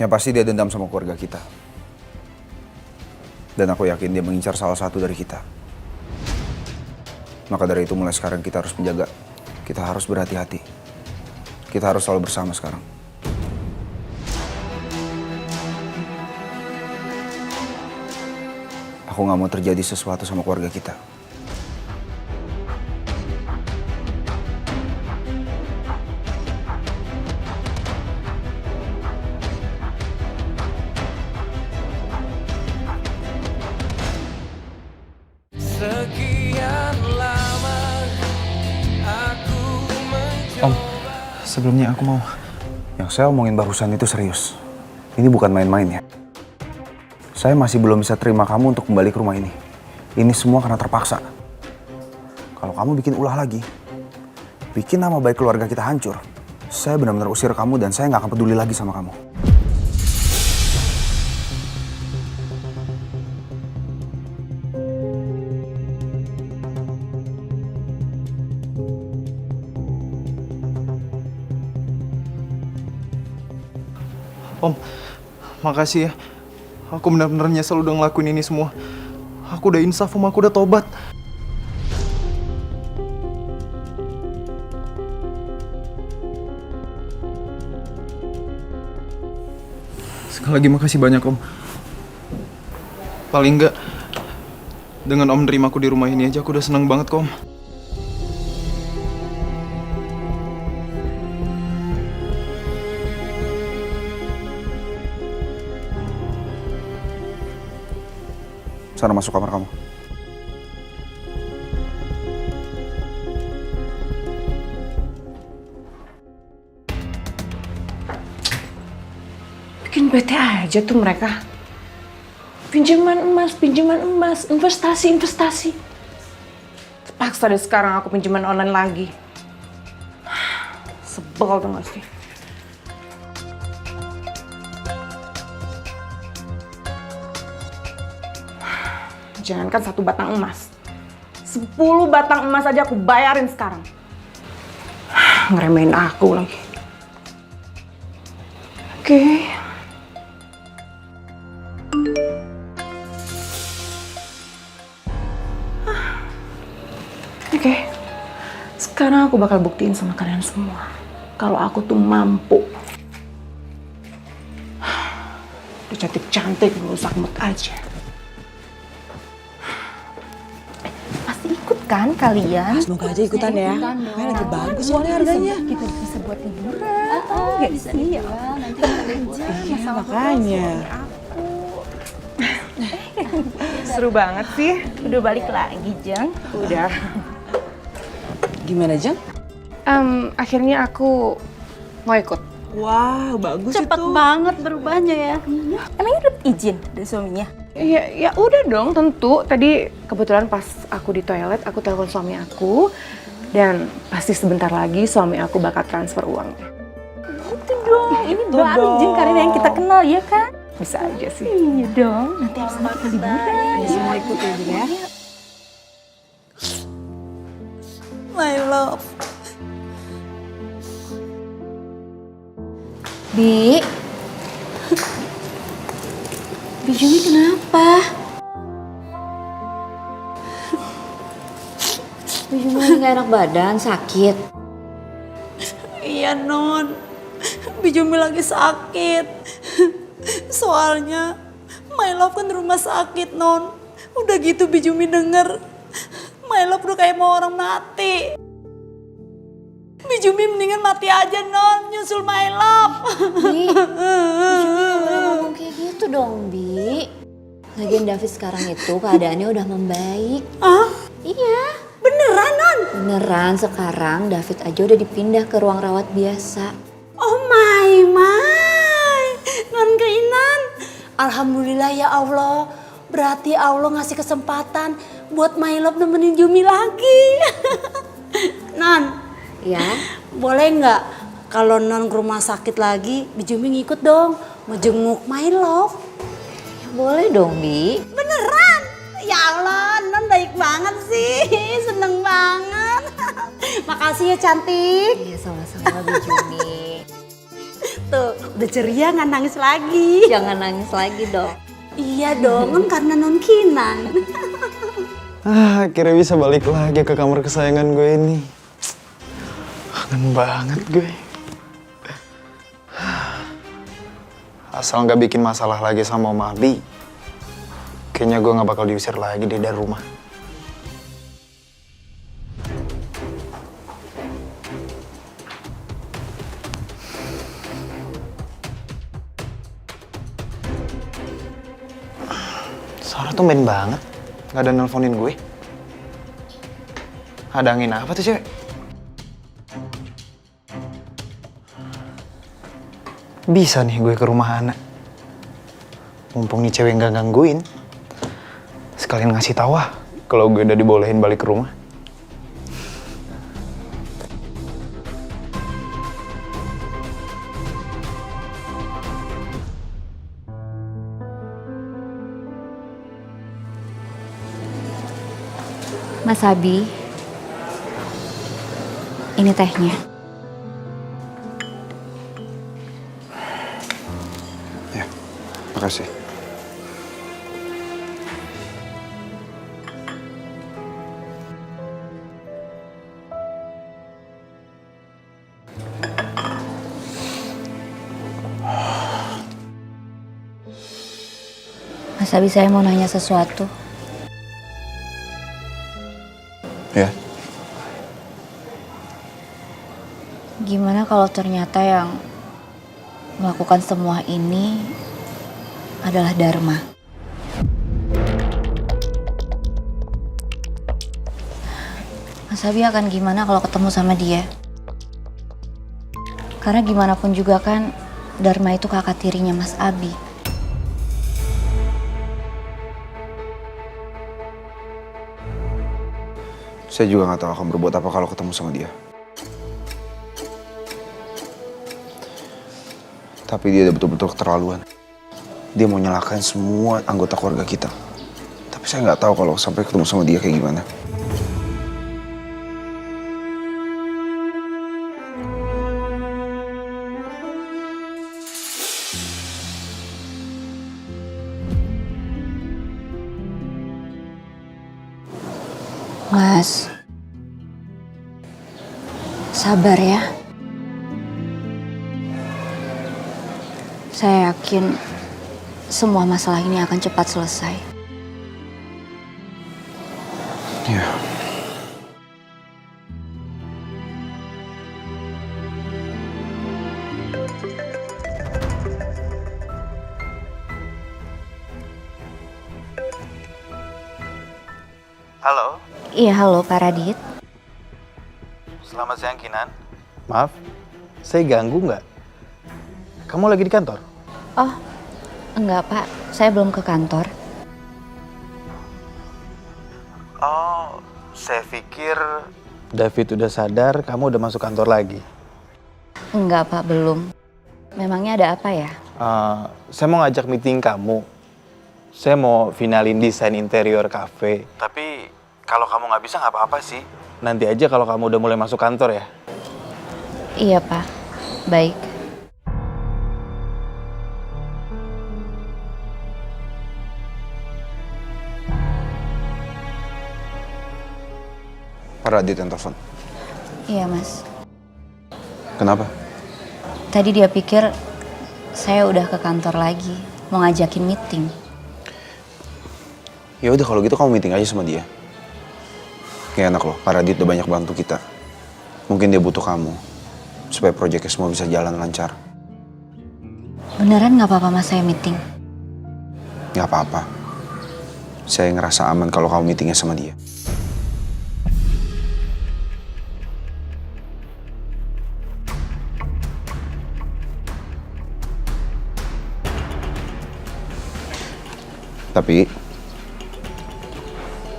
Yang pasti dia dendam sama keluarga kita. Dan aku yakin dia mengincar salah satu dari kita. Maka dari itu mulai sekarang kita harus menjaga. Kita harus berhati-hati. Kita harus selalu bersama sekarang. Aku nggak mau terjadi sesuatu sama keluarga kita. Om, sebelumnya aku mau... Yang saya omongin barusan itu serius. Ini bukan main-main ya. Saya masih belum bisa terima kamu untuk kembali ke rumah ini. Ini semua karena terpaksa. Kalau kamu bikin ulah lagi, bikin nama baik keluarga kita hancur, saya benar-benar usir kamu dan saya nggak akan peduli lagi sama kamu. Om, makasih ya. Aku benar-benar nyesel udah ngelakuin ini semua. Aku udah insaf, Om. Aku udah tobat. Sekali lagi makasih banyak, Om. Paling enggak, dengan Om nerima aku di rumah ini aja aku udah seneng banget kok, Om. Sana masuk kamar kamu. Bikin bete aja tuh mereka. Pinjaman emas, investasi. Terpaksa deh sekarang aku pinjaman online lagi. Sebel tuh gak sih? Jangankan 1 batang emas, 10 batang emas aja aku bayarin sekarang. Ngeremehin aku lagi. Oke. Oke. Sekarang aku bakal buktiin sama kalian semua kalau aku tuh mampu. Udah cantik-cantik merusak mood aja. Kan kalian? Semoga aja ikutan ya. Kayaknya lagi bagus soalnya harganya. Kita bisa buat liburan. Nggak bisa ya. Iya makanya. Seru banget sih. Udah balik lagi, Jeng. Udah. Gimana, Jeng? Akhirnya aku mau ikut. Wah, bagus Cepet itu. banget berubahnya ya. Emangnya dapat izin dari suaminya? Ya udah dong, tentu. Tadi kebetulan pas aku di toilet, aku telepon suami aku. Dan pasti sebentar lagi suami aku bakal transfer uangnya. Gitu dong, ini baru Jeng Karina yang kita kenal ya kan? Bisa aja sih. Iya dong, nanti harus kita liburan. Semua ikut ya, Jeng ya. My love. Bi Jumi kenapa? Bi Jumi lagi gak enak badan, sakit. Iya, Non. Bijumi lagi sakit. Soalnya My Love kan di rumah sakit, Non. Udah gitu Bijumi denger My Love udah kayak mau orang mati. Bijumi mendingan mati aja, Non. Nyusul My Love. Bi Jumi gak boleh ngomong kayak gitu dong, Bi. Lagian David sekarang itu keadaannya udah membaik. Ah? Iya. Beneran, Non? Beneran, sekarang David aja udah dipindah ke ruang rawat biasa. Oh my Mai, non keinan. Alhamdulillah ya Allah. Berarti Allah ngasih kesempatan buat My Love nemenin Jumi lagi. Non, Ya, boleh nggak kalau non ke rumah sakit lagi, Bijumi ngikut dong, mau jenguk My Love. boleh dong, Bi. Beneran? Ya Allah, non baik banget sih, seneng banget. Makasih ya cantik. Iya, sama-sama Bijumi. Tuh, udah ceria nggak nangis lagi. Jangan nangis lagi dong. Iya dong, kan karena non Kinan. Akhirnya bisa balik lagi ke kamar kesayangan gue ini. Kangen banget gue. Asal nggak bikin masalah lagi sama Om Abi, kayaknya gue nggak bakal diusir lagi deh dari rumah. Sarah tuh main banget, nggak ada nelponin gue. Ada angin apa tuh cewek? Bisa nih gue ke rumah Ana. Mumpung nih cewek nggak gangguin, sekalian ngasih tahu kalau gue udah dibolehin balik ke rumah. Mas Abi, ini tehnya. Ya, makasih. Mas Abi, saya mau nanya sesuatu. Ya. Gimana kalau ternyata yang melakukan semua ini adalah Dharma? Mas Abi akan gimana kalau ketemu sama dia? Karena gimana pun juga kan Dharma itu kakak tirinya Mas Abi. Saya juga nggak tahu akan berbuat apa kalau ketemu sama dia. Tapi dia udah betul-betul keterlaluan. Dia mau nyalahkan semua anggota keluarga kita. Tapi saya nggak tahu kalau sampai ketemu sama dia kayak gimana. Mas, sabar ya. Saya yakin semua masalah ini akan cepat selesai. Ya. Halo. Iya, halo Pak Radit. Selamat siang Kinan. Maaf, saya ganggu nggak? Kamu lagi di kantor? Oh, enggak Pak. Saya belum ke kantor. Oh, saya pikir David udah sadar kamu udah masuk kantor lagi. Enggak Pak, belum. Memangnya ada apa ya? Saya mau ngajak meeting kamu. Saya mau finalin desain interior cafe. Tapi kalau kamu nggak bisa nggak apa-apa sih. Nanti aja kalau kamu udah mulai masuk kantor ya. Iya Pak, baik. Pak Radit yang telepon. Iya Mas. Kenapa? Tadi dia pikir saya udah ke kantor lagi, mau ngajakin meeting. Ya udah kalau gitu kamu meeting aja sama dia. Kayak enak loh, Pak Radit udah banyak bantu kita. Mungkin dia butuh kamu supaya proyeknya semua bisa jalan lancar. Beneran nggak apa-apa Mas saya meeting? Nggak apa-apa. Saya ngerasa aman kalau kamu meetingnya sama dia. Tapi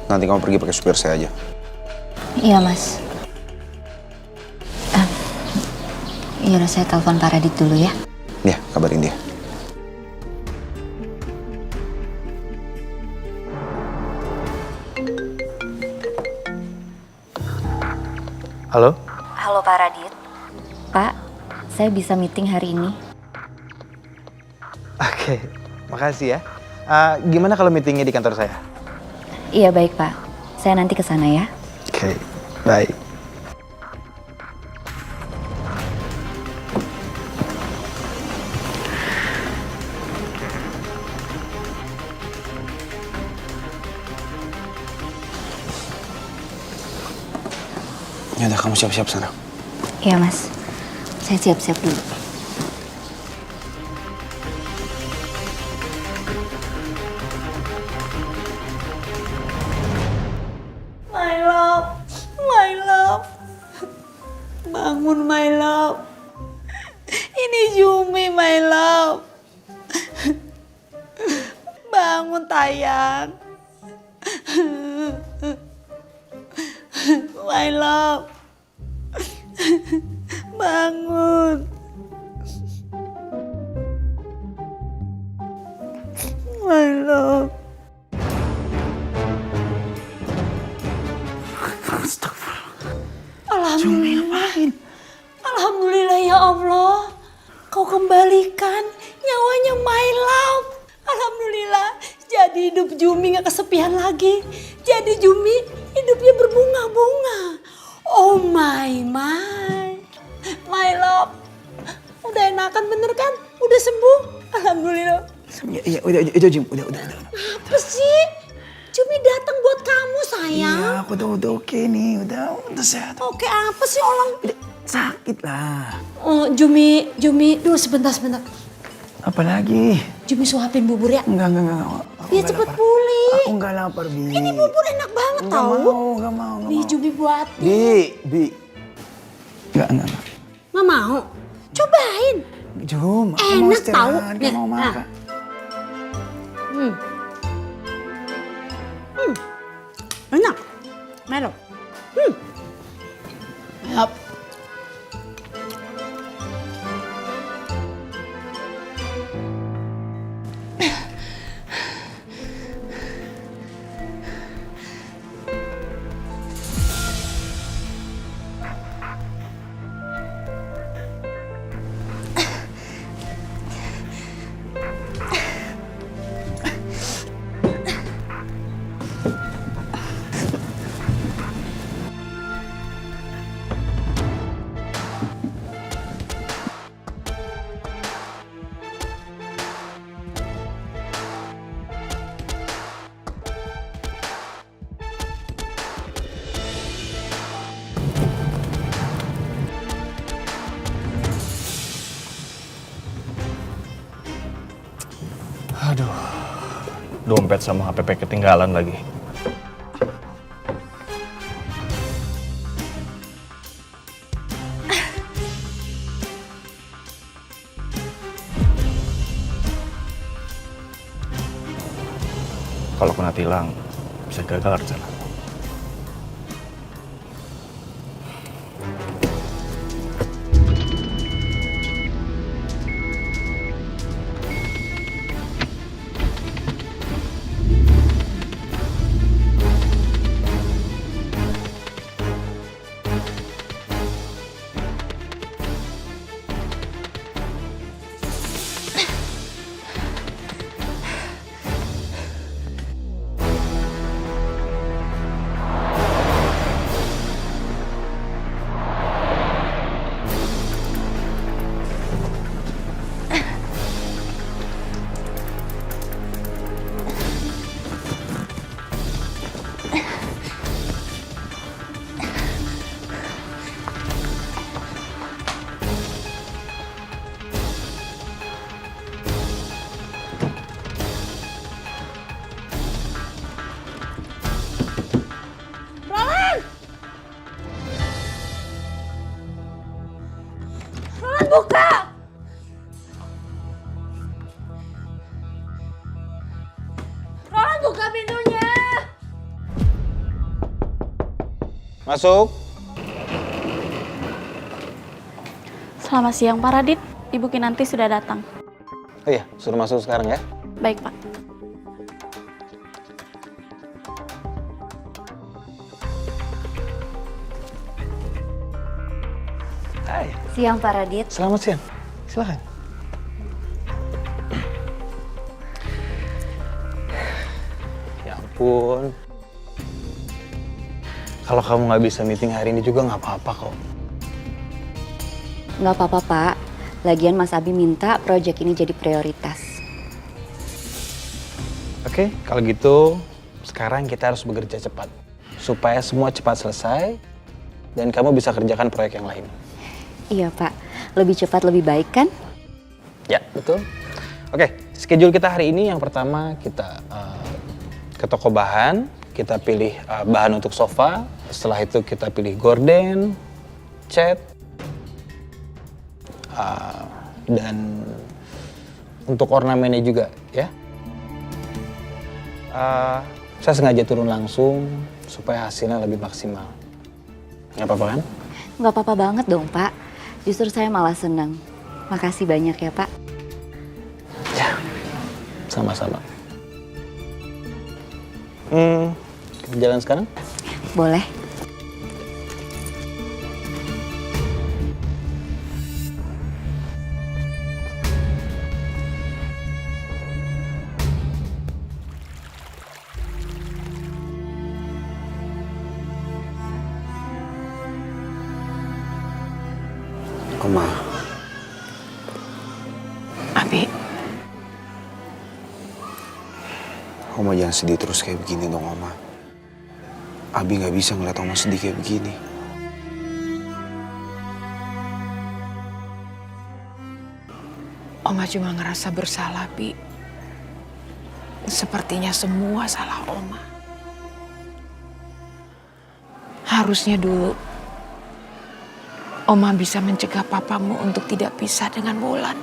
nanti kamu pergi pakai supir saya aja. Iya, Mas. Iya, saya telepon Pak Radit dulu ya. Ya, kabarin dia. Halo? Halo Pak Radit. Pak, saya bisa meeting hari ini. Oke, makasih ya. Gimana kalau meetingnya di kantor saya? Iya baik Pak, saya nanti ke sana ya. Oke, bye. Ya udah, kamu siap-siap sana. Iya Mas, saya siap-siap dulu. My love, my love. Bangun my love. Ini Jumi my love. Bangun tayang. My love. Bangun. My love. Alhamdulillah. Alhamdulillah ya Allah. Kau kembalikan nyawanya my love. Alhamdulillah. Jadi hidup Jumi gak kesepian lagi. Jadi Jumi hidupnya berbunga-bunga. Oh my. My love. Udah enakan bener kan? Udah sembuh? Alhamdulillah. Ya udah Jim, udah. Apa sih? Jumi datang buat kamu sayang. Iya, aku udah oke nih, udah sehat. Oke apa sih orang? Sakit lah. Oh, Jumi, dulu sebentar. Apa lagi? Jumi suapin bubur ya? Enggak. Biar cepet pulih. Aku nggak lapar, Bi. Ini bubur enak banget tau. Nggak mau. Nih Jumi buat. Bi. Nggak. Nggak mau? Cobain. Jum, aku mau Enak istirahat, tau. nggak mau makan. Enak. Melo. Yap. Aduh, dompet sama HPP ketinggalan lagi. Kalau kena tilang, bisa gagal rencana. Buka! Masuk. Selamat siang Pak Radit, Ibu Kinanti sudah datang. Oh iya, suruh masuk sekarang ya. Baik Pak. Hai. Siang Pak Radit. Selamat siang. Silakan. Ya ampun. Kalau kamu nggak bisa meeting hari ini juga nggak apa-apa kok. Nggak apa-apa Pak. Lagian Mas Abi minta proyek ini jadi prioritas. Oke, kalau gitu sekarang kita harus bekerja cepat. Supaya semua cepat selesai dan kamu bisa kerjakan proyek yang lain. Iya Pak, lebih cepat lebih baik kan? Ya, betul. Oke, schedule kita hari ini yang pertama kita ke toko bahan, kita pilih bahan untuk sofa, setelah itu kita pilih gorden, cat, dan untuk ornamennya juga ya. Saya sengaja turun langsung supaya hasilnya lebih maksimal. Nggak apa-apa kan? Nggak apa-apa banget dong Pak. Justru saya malah senang. Makasih banyak ya Pak. Ya, sama-sama. Kita jalan sekarang? Boleh. Oma. Abi. Oma jangan sedih terus kayak begini dong, Oma. Abi nggak bisa ngeliat Oma sedih kayak begini. Oma cuma ngerasa bersalah, Bi. Sepertinya semua salah Oma. Harusnya dulu Oma bisa mencegah papamu untuk tidak pisah dengan Wulan.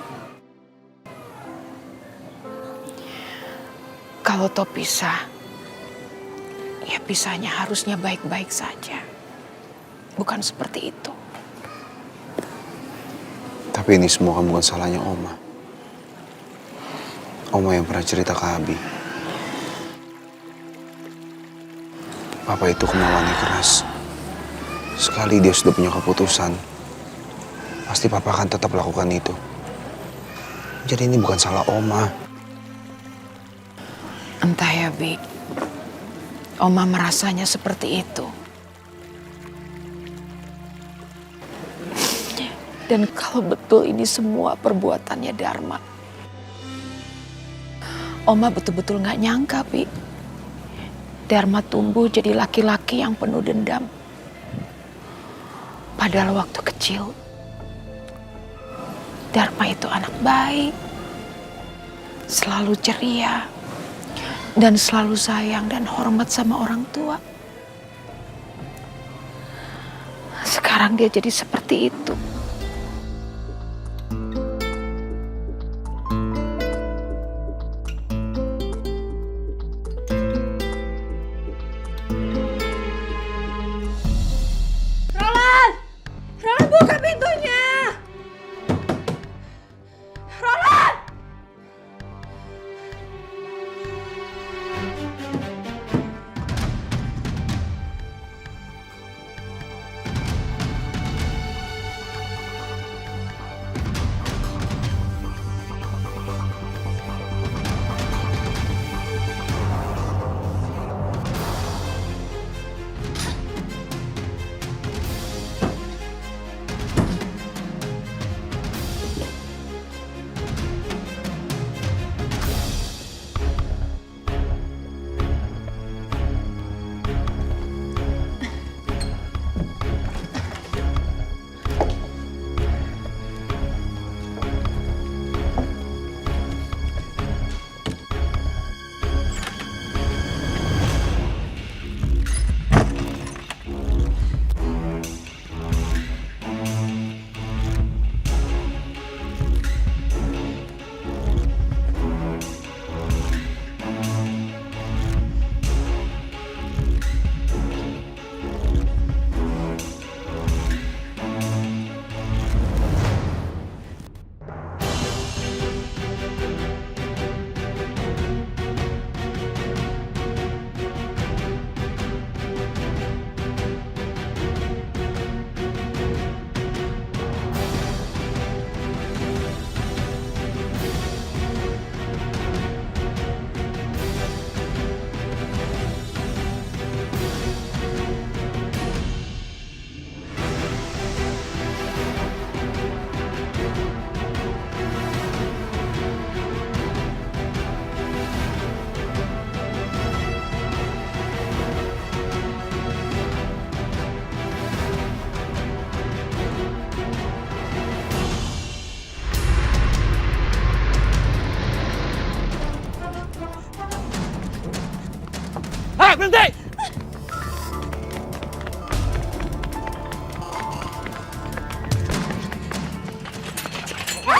Kalau toh pisah, ya pisahnya harusnya baik-baik saja. Bukan seperti itu. Tapi ini semua kan bukan salahnya Oma. Oma yang pernah cerita ke Abi. Papa itu kemauannya keras. Sekali dia sudah punya keputusan, pasti Papa akan tetap lakukan itu. Jadi ini bukan salah Oma. Entah ya, Bi. Oma merasanya seperti itu. Dan kalau betul ini semua perbuatannya Dharma, Oma betul-betul gak nyangka, Bi. Dharma tumbuh jadi laki-laki yang penuh dendam. Padahal waktu kecil, Dharma itu anak baik, selalu ceria, dan selalu sayang dan hormat sama orang tua. Sekarang dia jadi seperti itu. Buka pintunya! Roland!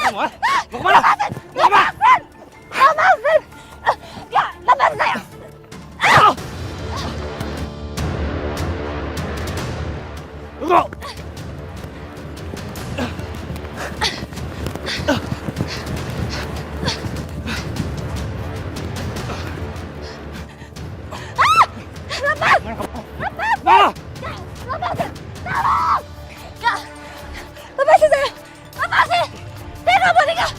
kamu, ha? Mau kemana? Mau kemana? Lepasin! Ya, lepasin saya! Tunggu! Lepas! Mana? Lepasin! Tolong! Kak! Lepasin saya! Lepasin! Saya nggak mau nikah!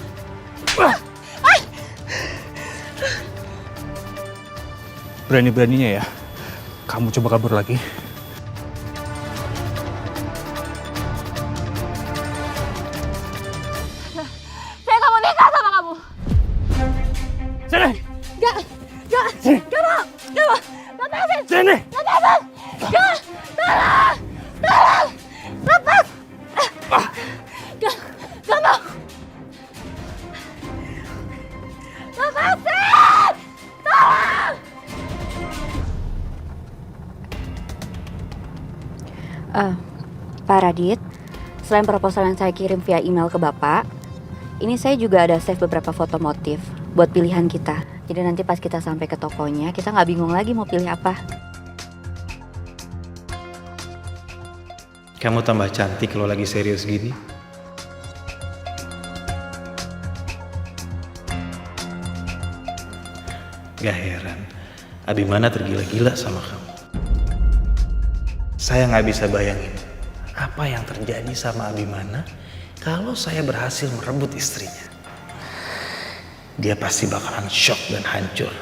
Berani-beraninya ya, kamu coba kabur lagi. Saya nggak mau nikah sama kamu! Sini! Gak! Gak mau! Lepasin! Sini! Lepasin! Gak! Tolong! Tolong! Lepas! Gak mau! Lepasin! Tolong! Pak Radit, selain proposal yang saya kirim via email ke Bapak, ini saya juga ada save beberapa foto motif buat pilihan kita. Jadi nanti pas kita sampai ke tokonya, kita nggak bingung lagi mau pilih apa. Kamu tambah cantik kalau lagi serius gini. Gak heran, Abimana tergila-gila sama kamu. Saya nggak bisa bayangin apa yang terjadi sama Abimana kalau saya berhasil merebut istrinya. Dia pasti bakalan shock dan hancur.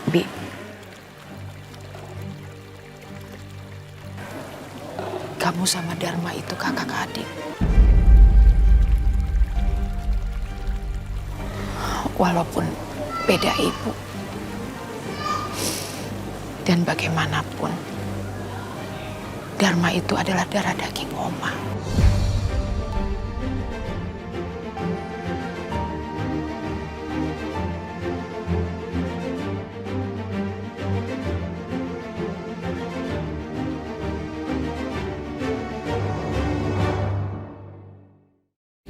Bi, kamu sama Dharma itu kakak adik. Walaupun beda ibu. Dan bagaimanapun, Dharma itu adalah darah daging Oma.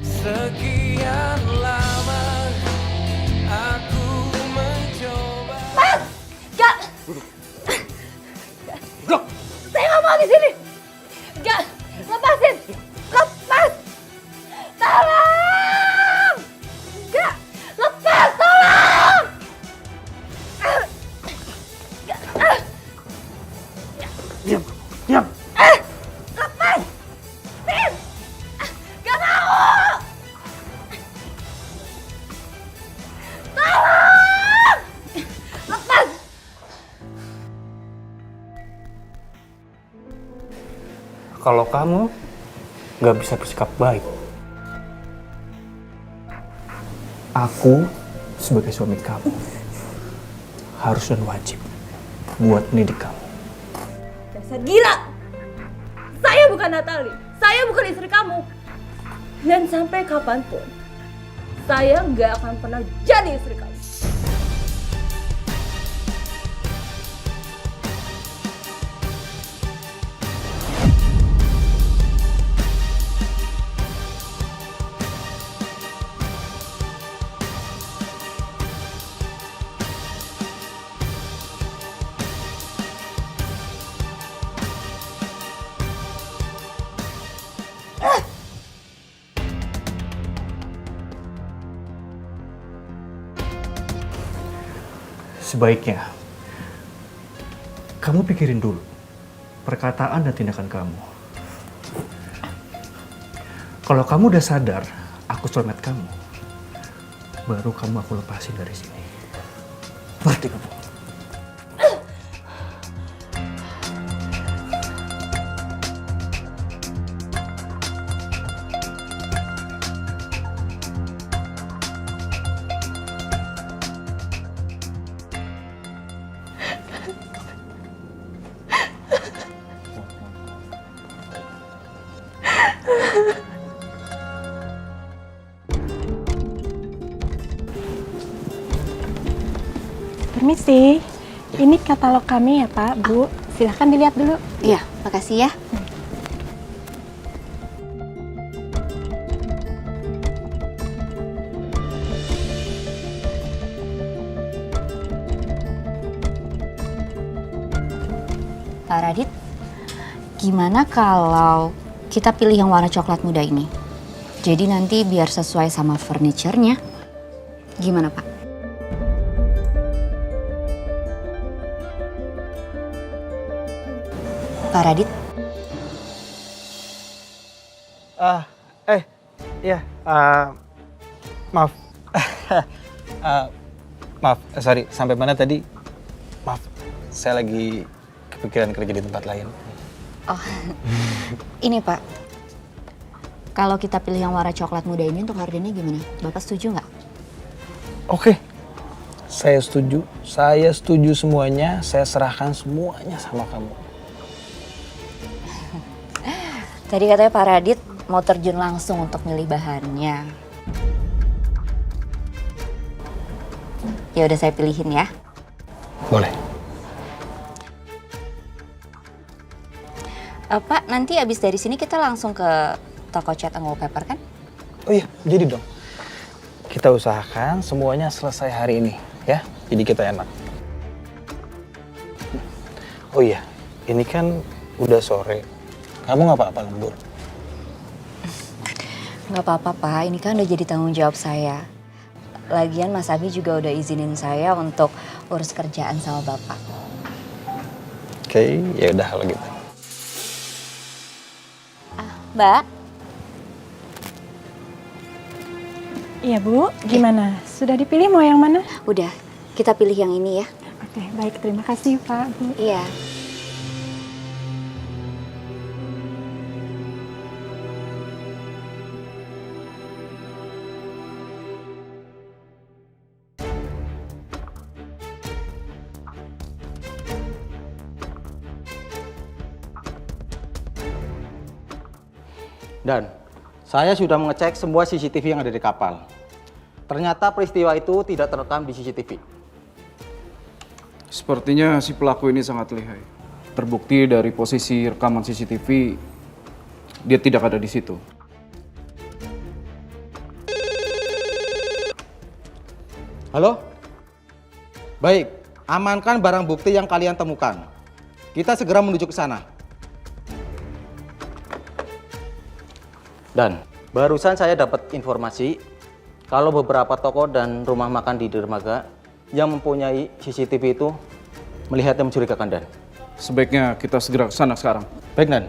Sekian lama aku mencoba. Mas! Gak! Saya nggak mau di sini. Gak! Lepasin! Lepas! Tolong! Gak! Lepas! Tolong! Diam! Diam! Lepas! Sin! Gak mau! Tolong! Lepas! Kalau kamu nggak bisa bersikap baik, aku sebagai suami kamu harus dan wajib buat mendidik kamu. Dasar gila! Saya bukan Natali. Saya bukan istri kamu. Dan sampai kapanpun, saya nggak akan pernah jadi istri kamu. Sebaiknya kamu pikirin dulu perkataan dan tindakan kamu. Kalau kamu udah sadar aku soulmate kamu, baru kamu aku lepasin dari sini. Ngerti kamu? Permisi, ini katalog kami ya Pak, Bu. Silahkan dilihat dulu. Iya, makasih ya. Gimana kalau kita pilih yang warna coklat muda ini? Jadi nanti biar sesuai sama furniture-nya. Gimana, Pak? Pak Radit? Maaf. Maaf, sorry. Sampai mana tadi? Maaf, saya lagi kepikiran kerja di tempat lain. Oh, ini Pak. Kalau kita pilih yang warna coklat muda ini untuk harganya gimana? Bapak setuju nggak? Oke, saya setuju. Saya setuju semuanya. Saya serahkan semuanya sama kamu. Tadi katanya Pak Radit mau terjun langsung untuk milih bahannya. Ya udah saya pilihin ya. Boleh. Pak, nanti abis dari sini kita langsung ke toko cat and wallpaper kan? Oh iya, jadi dong. Kita usahakan semuanya selesai hari ini, ya. Jadi kita enak. Oh iya, ini kan udah sore. Kamu nggak apa-apa lembur? Nggak apa-apa, Pak. Ini kan udah jadi tanggung jawab saya. Lagian Mas Abi juga udah izinin saya untuk urus kerjaan sama Bapak. Oke, ya udah kalau gitu. Mbak? Iya Bu, gimana? Sudah dipilih mau yang mana? Udah, kita pilih yang ini ya. Oke, baik. Terima kasih Pak, Bu. Iya. Dan saya sudah mengecek semua CCTV yang ada di kapal. Ternyata peristiwa itu tidak terekam di CCTV. Sepertinya si pelaku ini sangat lihai. Terbukti dari posisi rekaman CCTV, dia tidak ada di situ. Halo? Baik, amankan barang bukti yang kalian temukan. Kita segera menuju ke sana. Dan barusan saya dapat informasi kalau beberapa toko dan rumah makan di dermaga yang mempunyai CCTV itu melihatnya mencurigakan, Dan. Sebaiknya kita segera ke sana sekarang. Baik, Dan.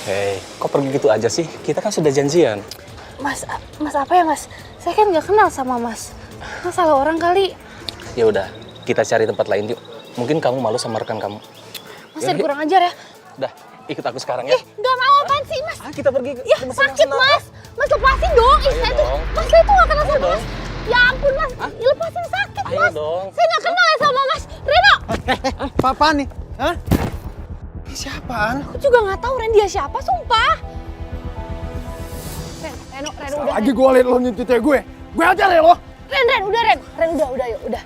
Hei, kok pergi gitu aja sih? Kita kan sudah janjian. Mas apa ya Mas? Saya kan nggak kenal sama Mas. Salah orang kali. Ya udah, kita cari tempat lain yuk. Mungkin kamu malu sama rekan kamu. Mas jangan kurang ajar ya. Udah, ikut aku sekarang ya. Nggak mau apaan sih Mas? Kita pergi. Ya sakit Mas. Mas lepasin dong. Saya tuh nggak kenal sama Mas. Ya ampun Mas, lepasin sakit Mas. Saya nggak kenal ya sama Mas. Reno. Apa nih? Hah? Siapaan? Aku juga nggak tahu Ren dia siapa, sumpah. Reno udah. Lagi gue liat lo nyentuh cewek gue. Gue aja deh lo. Ren udah yuk, udah.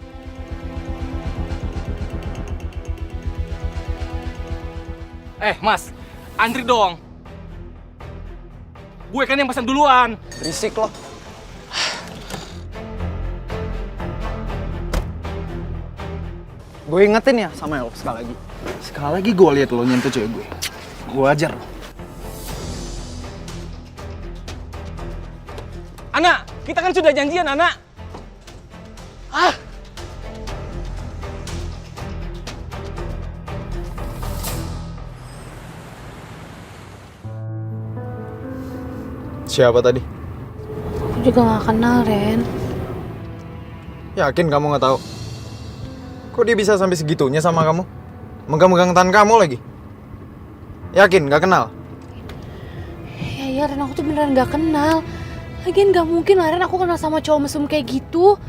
Mas, antri dong. Gue kan yang pesan duluan. Berisik lo. Gue ingetin ya sama lo sekali lagi. Sekali lagi gue liat lo nyentuh cewek gue ajar lo. Anak, kita kan sudah janjian, anak. Siapa tadi? Aku juga nggak kenal Ren. Yakin kamu nggak tahu? Kok dia bisa sampai segitunya sama kamu? Megang-megang tangan kamu lagi? Yakin nggak kenal? Ya Ren, aku tuh beneran nggak kenal. Lagian nggak mungkin lah Ren, aku kenal sama cowok mesum kayak gitu.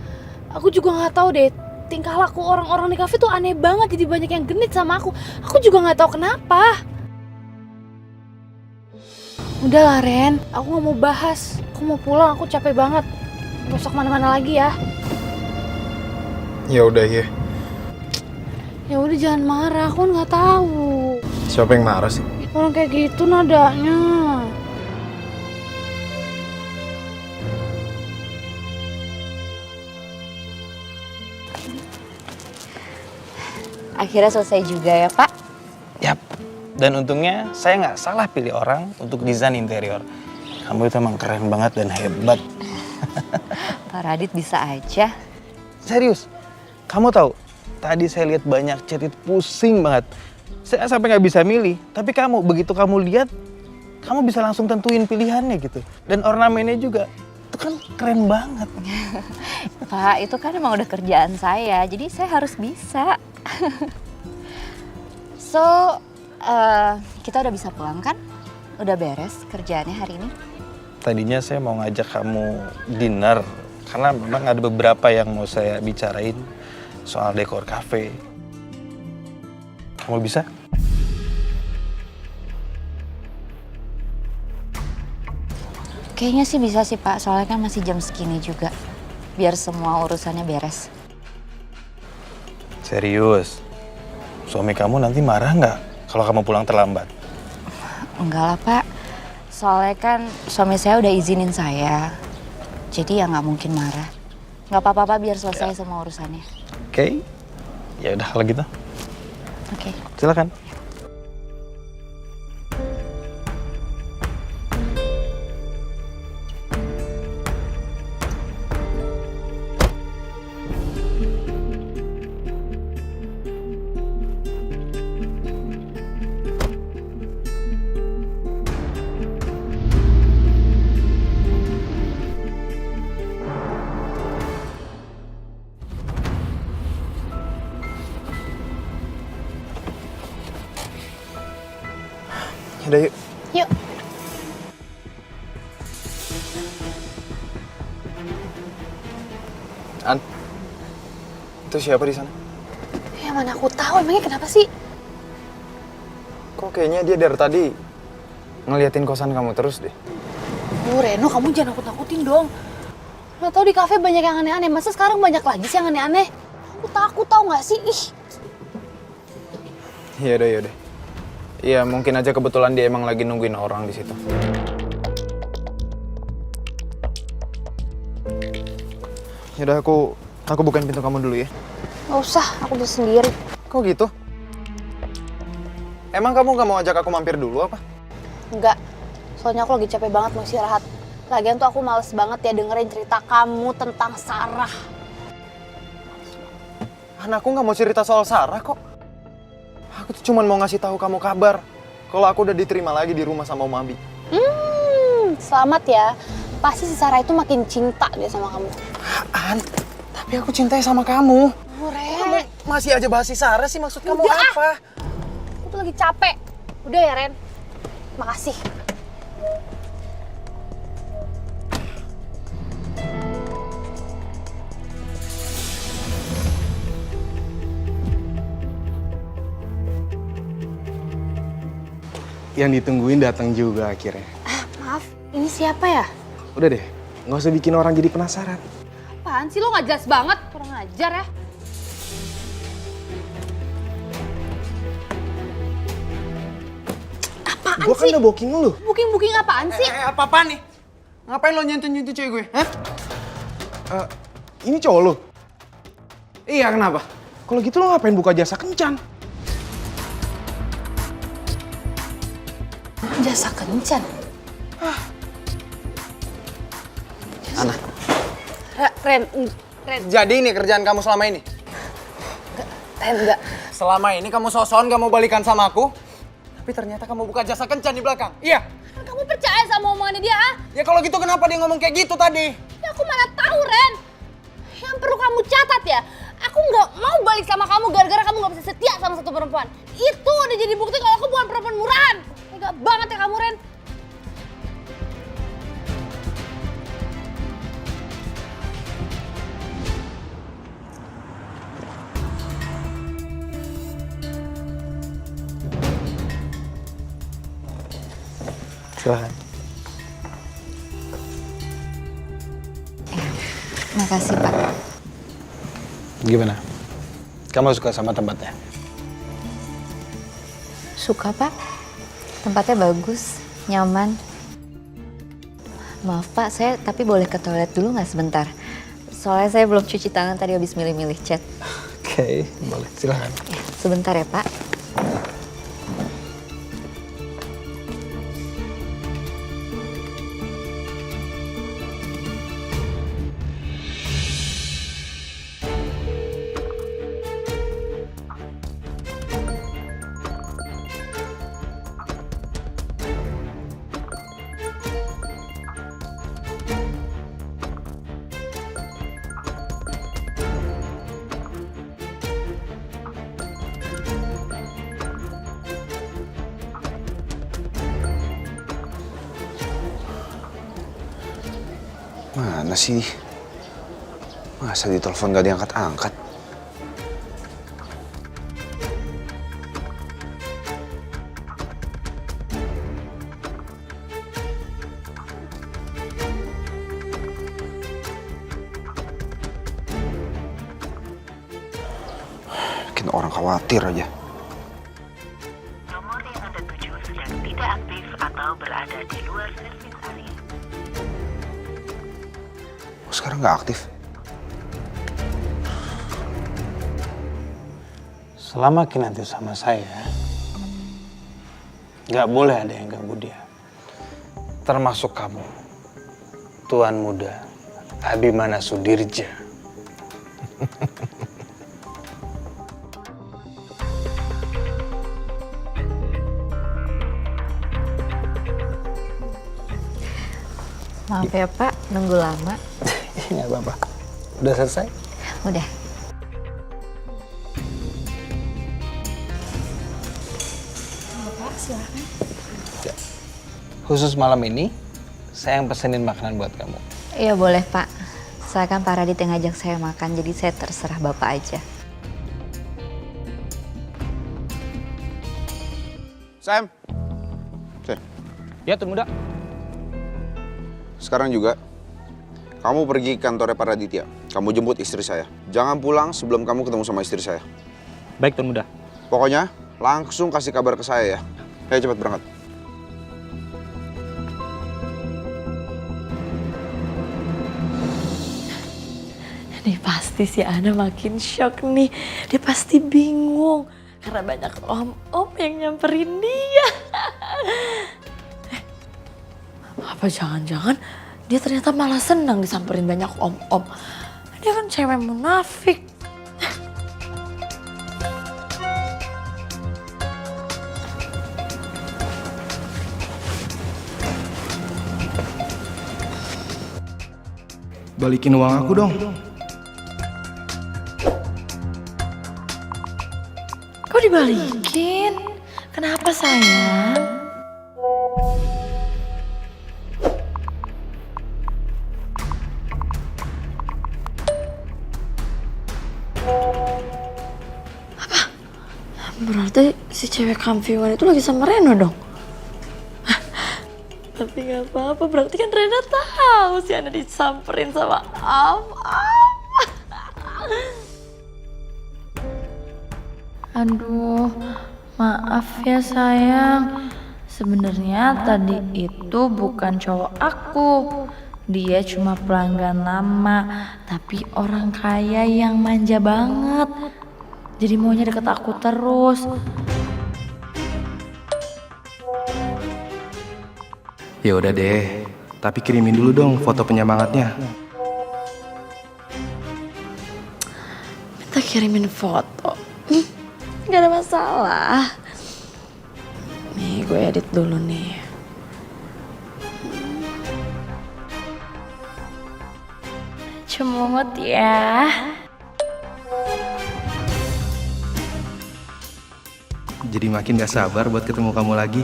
Aku juga nggak tahu deh, tingkah laku orang-orang di kafe tuh aneh banget, jadi banyak yang genit sama aku. Aku juga nggak tahu kenapa. Udah lah Ren, aku nggak mau bahas. Aku mau pulang, aku capek banget. Gak usah kemana-mana lagi ya. Ya udah ya. Ya udah jangan marah, aku kan nggak tahu. Siapa yang marah sih? Orang kayak gitu nadanya. Akhirnya selesai juga ya, Pak. Yap. Dan untungnya saya nggak salah pilih orang untuk desain interior. Kamu itu emang keren banget dan hebat. Pak Radit bisa aja. Serius, kamu tahu, tadi saya lihat banyak chat itu pusing banget. Saya sampai nggak bisa milih, tapi begitu kamu lihat, kamu bisa langsung tentuin pilihannya gitu. Dan ornamennya juga, itu kan keren banget. Pak, itu kan emang udah kerjaan saya, jadi saya harus bisa. So, kita udah bisa pulang kan? Udah beres kerjaannya hari ini? Tadinya saya mau ngajak kamu dinner, karena memang ada beberapa yang mau saya bicarain soal dekor cafe. Kamu bisa? Kayaknya sih bisa sih Pak, soalnya kan masih jam segini juga. Biar semua urusannya beres. Serius? Suami kamu nanti marah nggak kalau kamu pulang terlambat? Enggak lah Pak, soalnya kan suami saya udah izinin saya. Jadi ya nggak mungkin marah. Nggak apa-apa Pak, biar selesai semua urusannya. Oke, ya udah kalau gitu. Oke. Silakan. Yaudah yuk. Yuk. An, itu siapa di sana? Ya mana aku tahu, emangnya kenapa sih? Kok kayaknya dia dari tadi ngeliatin kosan kamu terus deh. Reno, kamu jangan nakut-nakutin dong. Lo tau di kafe banyak yang aneh-aneh, masa sekarang banyak lagi sih yang aneh-aneh? Aku takut tau gak sih? Ih. Yaudah, yaudah. Iya, mungkin aja kebetulan dia emang lagi nungguin orang di situ. Yaudah, aku bukain pintu kamu dulu ya. Gak usah, aku bisa sendiri. Kok gitu? Emang kamu gak mau ajak aku mampir dulu apa? Enggak, soalnya aku lagi capek banget mau istirahat. Lagian tuh aku males banget ya dengerin cerita kamu tentang Sarah. Anakku gak mau cerita soal Sarah kok. Aku tuh cuma mau ngasih tahu kamu kabar kalau aku udah diterima lagi di rumah sama Om Abi. Selamat ya. Pasti si Sarah itu makin cinta dia sama kamu. An, tapi aku cintai sama kamu. Ren. Masih aja bahas si Sarah sih, maksud kamu apa? Aku tuh lagi capek. Udah ya Ren. Makasih. Yang ditungguin datang juga akhirnya. Maaf, ini siapa ya? Udah deh, nggak usah bikin orang jadi penasaran. Apaan sih lo nggak jelas banget? Kurang ajar ya. Apaan Gue kan sih? udah booking lu. Booking apaan sih? Apa-apaan nih? Ngapain lo nyentuh-nyentuh cewek gue? Hah? Ini cowok lu? Iya, kenapa? Kalau gitu lo ngapain buka jasa kencan? Jasa kencan? Ana. Ren. Jadi ini kerjaan kamu selama ini? Ren, enggak. Selama ini kamu sosokan gak mau balikan sama aku, tapi ternyata kamu buka jasa kencan di belakang. Iya. Kamu percaya sama omongannya dia, ha? Ya kalau gitu kenapa dia ngomong kayak gitu tadi? Ya aku mana tahu, Ren. Yang perlu kamu catat ya, aku nggak mau balik sama kamu gara-gara kamu nggak bisa setia sama satu perempuan. Itu udah jadi bukti kalau aku bukan perempuan murahan. Tega banget ya kamu, Ren. Silahkan. Makasih Pak. Gimana? Kamu suka sama tempatnya? Suka, Pak. Tempatnya bagus, nyaman. Maaf, Pak, saya tapi boleh ke toilet dulu nggak sebentar? Soalnya saya belum cuci tangan tadi habis milih-milih cat. Oke, boleh. Silakan. Ya, sebentar ya, Pak. Mana sih? Masa ditelepon gak diangkat-angkat? Bikin orang khawatir aja. Nomor yang Anda tuju sedang tidak aktif atau berada di luar service area. Sekarang nggak aktif. Selama Kinanti sama saya, nggak boleh ada yang ganggu dia. Termasuk kamu, Tuan Muda Abimana Sudirja. Maaf ya, Pak, nunggu lama. Nggak apa-apa. Udah selesai? Udah. Pak, silakan. Ya. Khusus malam ini, saya yang pesenin makanan buat kamu. Iya boleh, Pak. Saya kan Pak Radit yang ngajak saya makan, jadi saya terserah Bapak aja. Sam. Sam. Ya, Tuan Muda. Sekarang juga, kamu pergi ke kantornya Pak Raditya. Kamu jemput istri saya. Jangan pulang sebelum kamu ketemu sama istri saya. Baik, Tuan Muda. Pokoknya, langsung kasih kabar ke saya ya. Ayo cepat berangkat. Nih pasti si Ana makin shock nih. Dia pasti bingung. Karena banyak om-om yang nyamperin dia. Apa jangan-jangan dia ternyata malah senang disamperin banyak om-om. Dia kan cewek munafik. Balikin uang aku dong. Kok dibalikin? Kenapa sayang? Berarti si cewek kampiungan itu lagi sama Reno dong? Tapi gak apa-apa, berarti kan Reno tahu si Ana disamperin sama Am. Aduh, maaf ya sayang. Sebenarnya tadi itu bukan cowok aku. Dia cuma pelanggan lama, tapi orang kaya yang manja banget. Jadi maunya deket aku terus. Ya udah deh, tapi kirimin dulu dong foto penyemangatnya. Minta kirimin foto. Gak ada masalah. Nih gue edit dulu nih. Cemungut ya. Jadi makin gak sabar buat ketemu kamu lagi.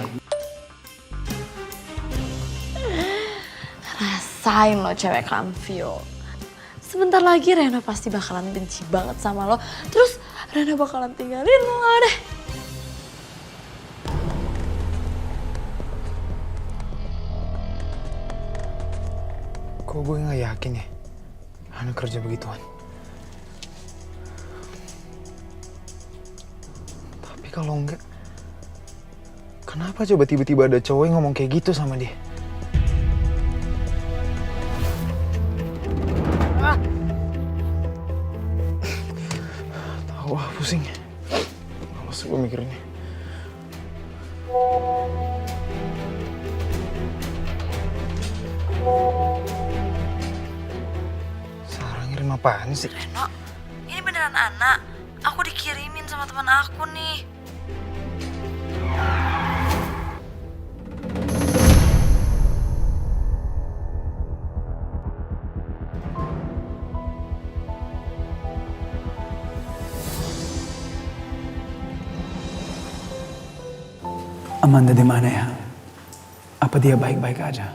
Rasain lo cewek kampio. Sebentar lagi Reno pasti bakalan benci banget sama lo. Terus Reno bakalan tinggalin lo deh. Kok gue gak yakin ya Ana kerja begituan. Tapi kalau enggak, Kenapa coba tiba-tiba ada cowok yang ngomong kayak gitu sama dia? Tahu pusing. Males gue mikirinnya. Sarah ngirim apaan sih? Reno, ini beneran anak. Aku dikirimin sama teman aku nih. Amanda di mana ya? Apa dia baik-baik aja?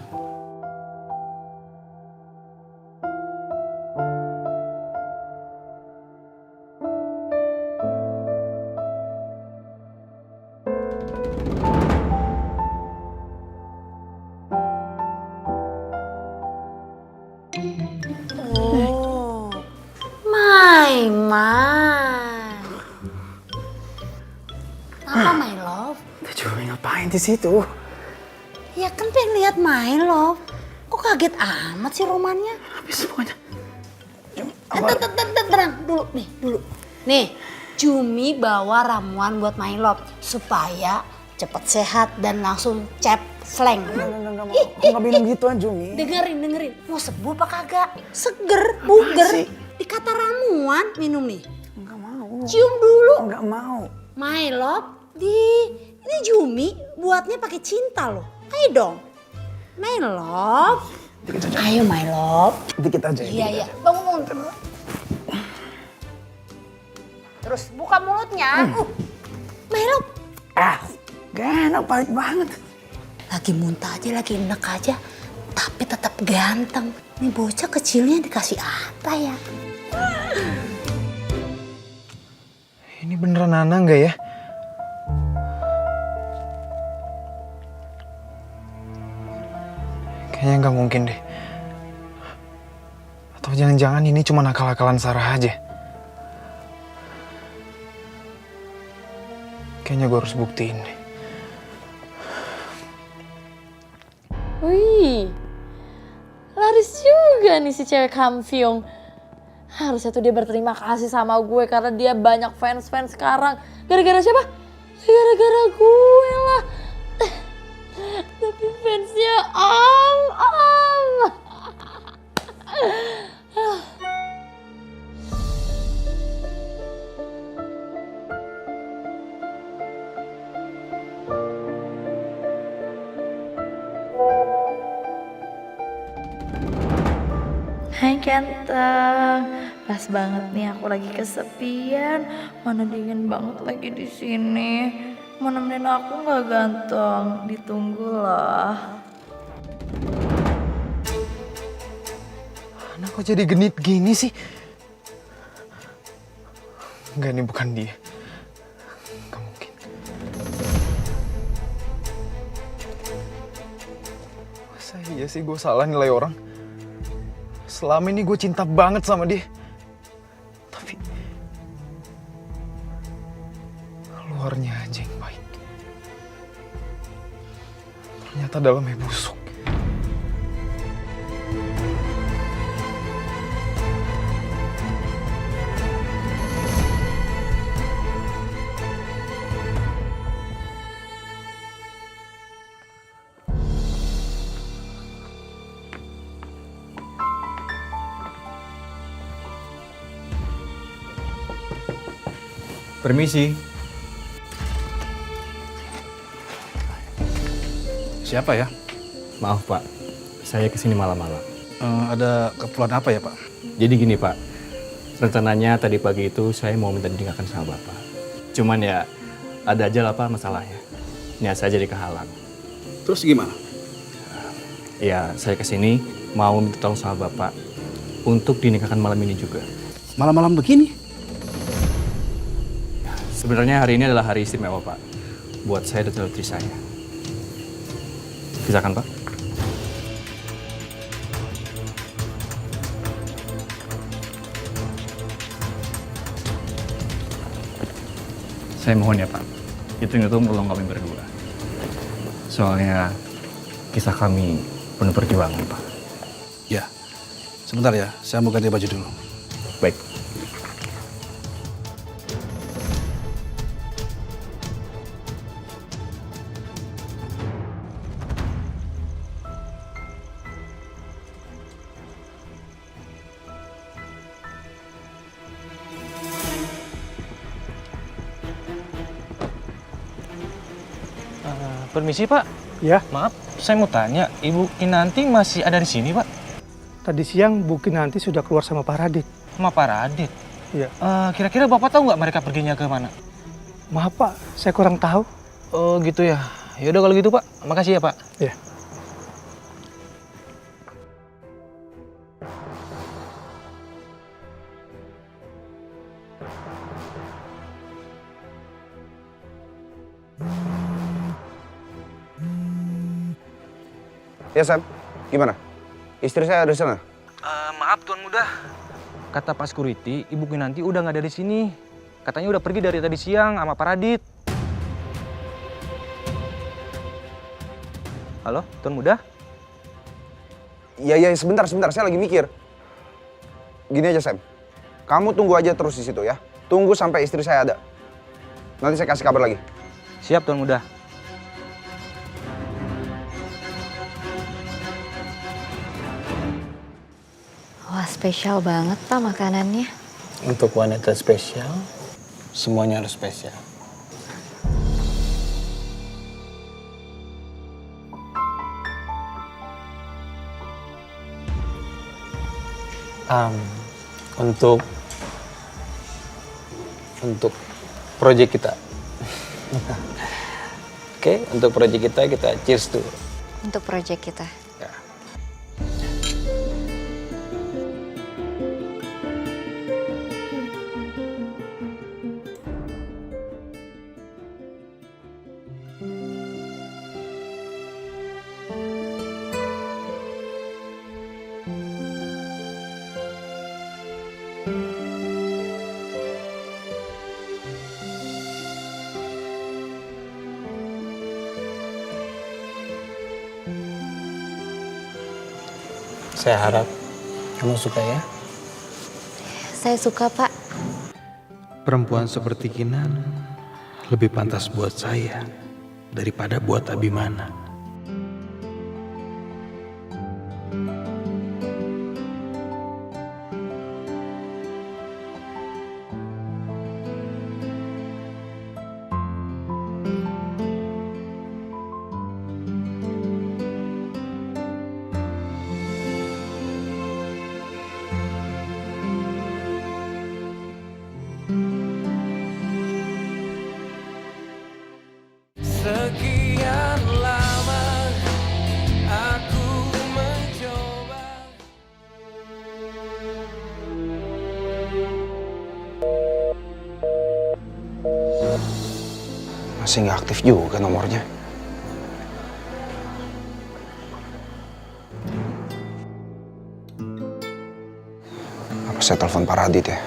Oh, my. Apa my love? Cumi ngapain di situ? Ya kan pengen lihat my love. Kok kaget amat sih romannya? Habis semuanya. Tenang dulu dulu. Nih, Cumi bawa ramuan buat my love supaya cepet sehat dan langsung cep slang. Nggak bilang gituan Cumi. Dengerin. Mau sembuh apa kagak? Seger, buger. Dikata ramuan, minum nih. Nggak mau. Cium dulu. Nggak mau. My love, ini Cumi buatnya pakai cinta loh. Ayo dong. My love. Ayo my love. Dikit aja. Iya. Bangun. Terus buka mulutnya. My love. Gak enak, pahit banget. Lagi muntah aja, lagi enak aja. Tapi tetap ganteng. Nih bocah kecilnya dikasih apa ya? Ini beneran Nana nggak ya? Kayaknya nggak mungkin deh. Atau jangan-jangan ini cuma akal-akalan Sarah aja. Kayaknya gue harus buktiin deh. Wih, laris juga nih si cewek Kamfiung. Harusnya tuh dia berterima kasih sama gue karena dia banyak fans-fans sekarang. Gara-gara siapa? Gara-gara gue lah. Tapi fansnya Am. Hai ganteng, pas banget nih aku lagi kesepian, mana dingin banget lagi di sini. Mau nemenin aku nggak ganteng? Ditunggulah. Anak kok jadi genit gini sih? Enggak, ini bukan dia. Gak mungkin. Masa iya sih gue salah nilai orang? Selama ini gue cinta banget sama dia. Tapi luarnya aja yang baik. Ternyata dalamnya busuk. Permisi. Siapa ya? Maaf Pak, saya kesini malam-malam. Ada keperluan apa ya Pak? Jadi gini Pak, rencananya tadi pagi itu saya mau minta dinikahkan sama Bapak. Cuman ya ada aja lah Pak masalahnya. Niat saya jadi kehalang. Terus gimana? Ya saya kesini mau minta tolong sama Bapak untuk dinikahkan malam ini juga. Malam-malam begini? Sebenarnya hari ini adalah hari istimewa Pak, buat saya dan istri saya. Silakan Pak. Saya mohon ya Pak, hitung-hitung tolong kami berdua. Soalnya kisah kami penuh perjuangan, Pak. Ya, sebentar ya, saya mau ganti baju dulu. Baik. Permisi Pak. Ya. Maaf, saya mau tanya, Ibu Kinanti masih ada di sini Pak? Tadi siang Bu Kinanti sudah keluar sama Pak Radit. Sama Pak Radit? Iya. Kira-kira Bapak tahu nggak mereka perginya ke mana? Maaf Pak, saya kurang tahu. Oh gitu ya. Yaudah kalau gitu Pak, makasih ya Pak. Ya. Ya Sam, gimana? Istri saya ada di sana? Maaf Tuan Muda. Kata Pak Security, Ibu Kinanti udah nggak ada di sini. Katanya udah pergi dari tadi siang sama Pak Radit. Halo, Tuan Muda? Iya, sebentar, saya lagi mikir. Gini aja Sam, kamu tunggu aja terus di situ ya. Tunggu sampai istri saya ada. Nanti saya kasih kabar lagi. Siap Tuan Muda. Wah, spesial banget Pak makanannya. Untuk wanita spesial, semuanya harus spesial. Untuk proyek kita. Oke, untuk proyek kita cheers dulu. Untuk proyek kita. Saya harap kamu suka ya. Saya suka Pak. Perempuan seperti Kinan lebih pantas buat saya daripada buat Abimana. Sekian lama aku mencoba. Masih nggak aktif juga nomornya. Apa saya telepon Pak Radit ya?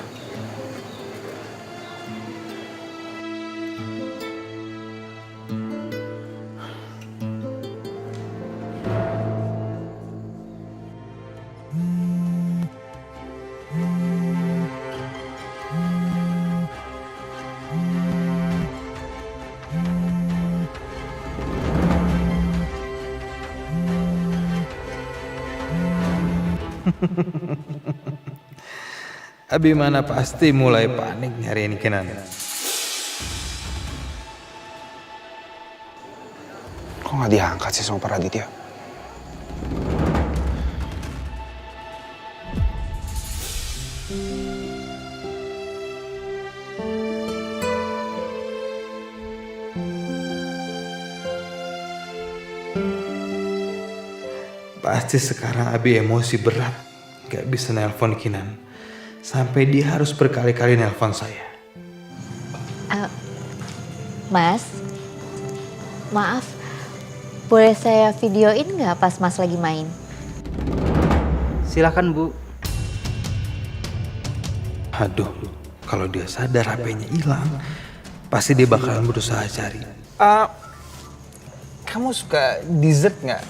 Abimana pasti mulai panik nyariin Kinan. Kok nggak diangkat sih sama Pak Radit ya? Pasti sekarang Abi emosi berat, gak bisa nelpon Kinan. Sampai dia harus berkali-kali nelpon saya. Mas, maaf, boleh saya videoin nggak pas Mas lagi main? Silakan Bu. Aduh, kalau dia sadar HP-nya hilang, pasti dia bakalan berusaha cari. kamu suka dessert nggak?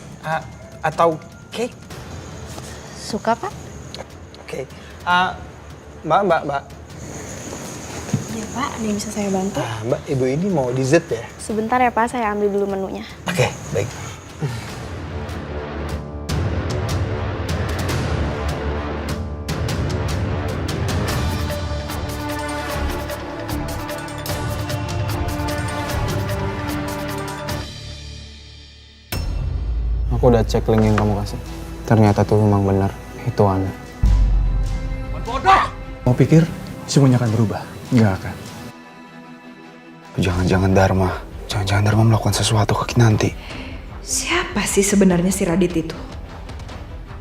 Atau cake? Suka, Pak? Oke. Mbak. Iya, Pak. Ada yang bisa saya bantu? Mbak, ibu ini mau dessert ya? Sebentar ya, Pak. Saya ambil dulu menunya. Oke, baik. Aku udah cek link yang kamu kasih. Ternyata tuh memang benar, itu Ana. Mau pikir semuanya akan berubah? Nggak akan. Jangan-jangan Dharma melakukan sesuatu ke Kinanti. Siapa sih sebenarnya si Radit itu?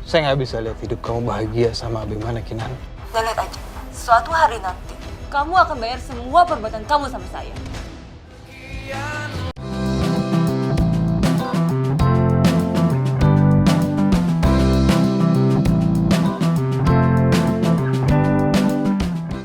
Saya nggak bisa lihat hidup kamu bahagia sama Abimana, Kinan. Dan lihat aja, suatu hari nanti kamu akan bayar semua perbuatan kamu sama saya.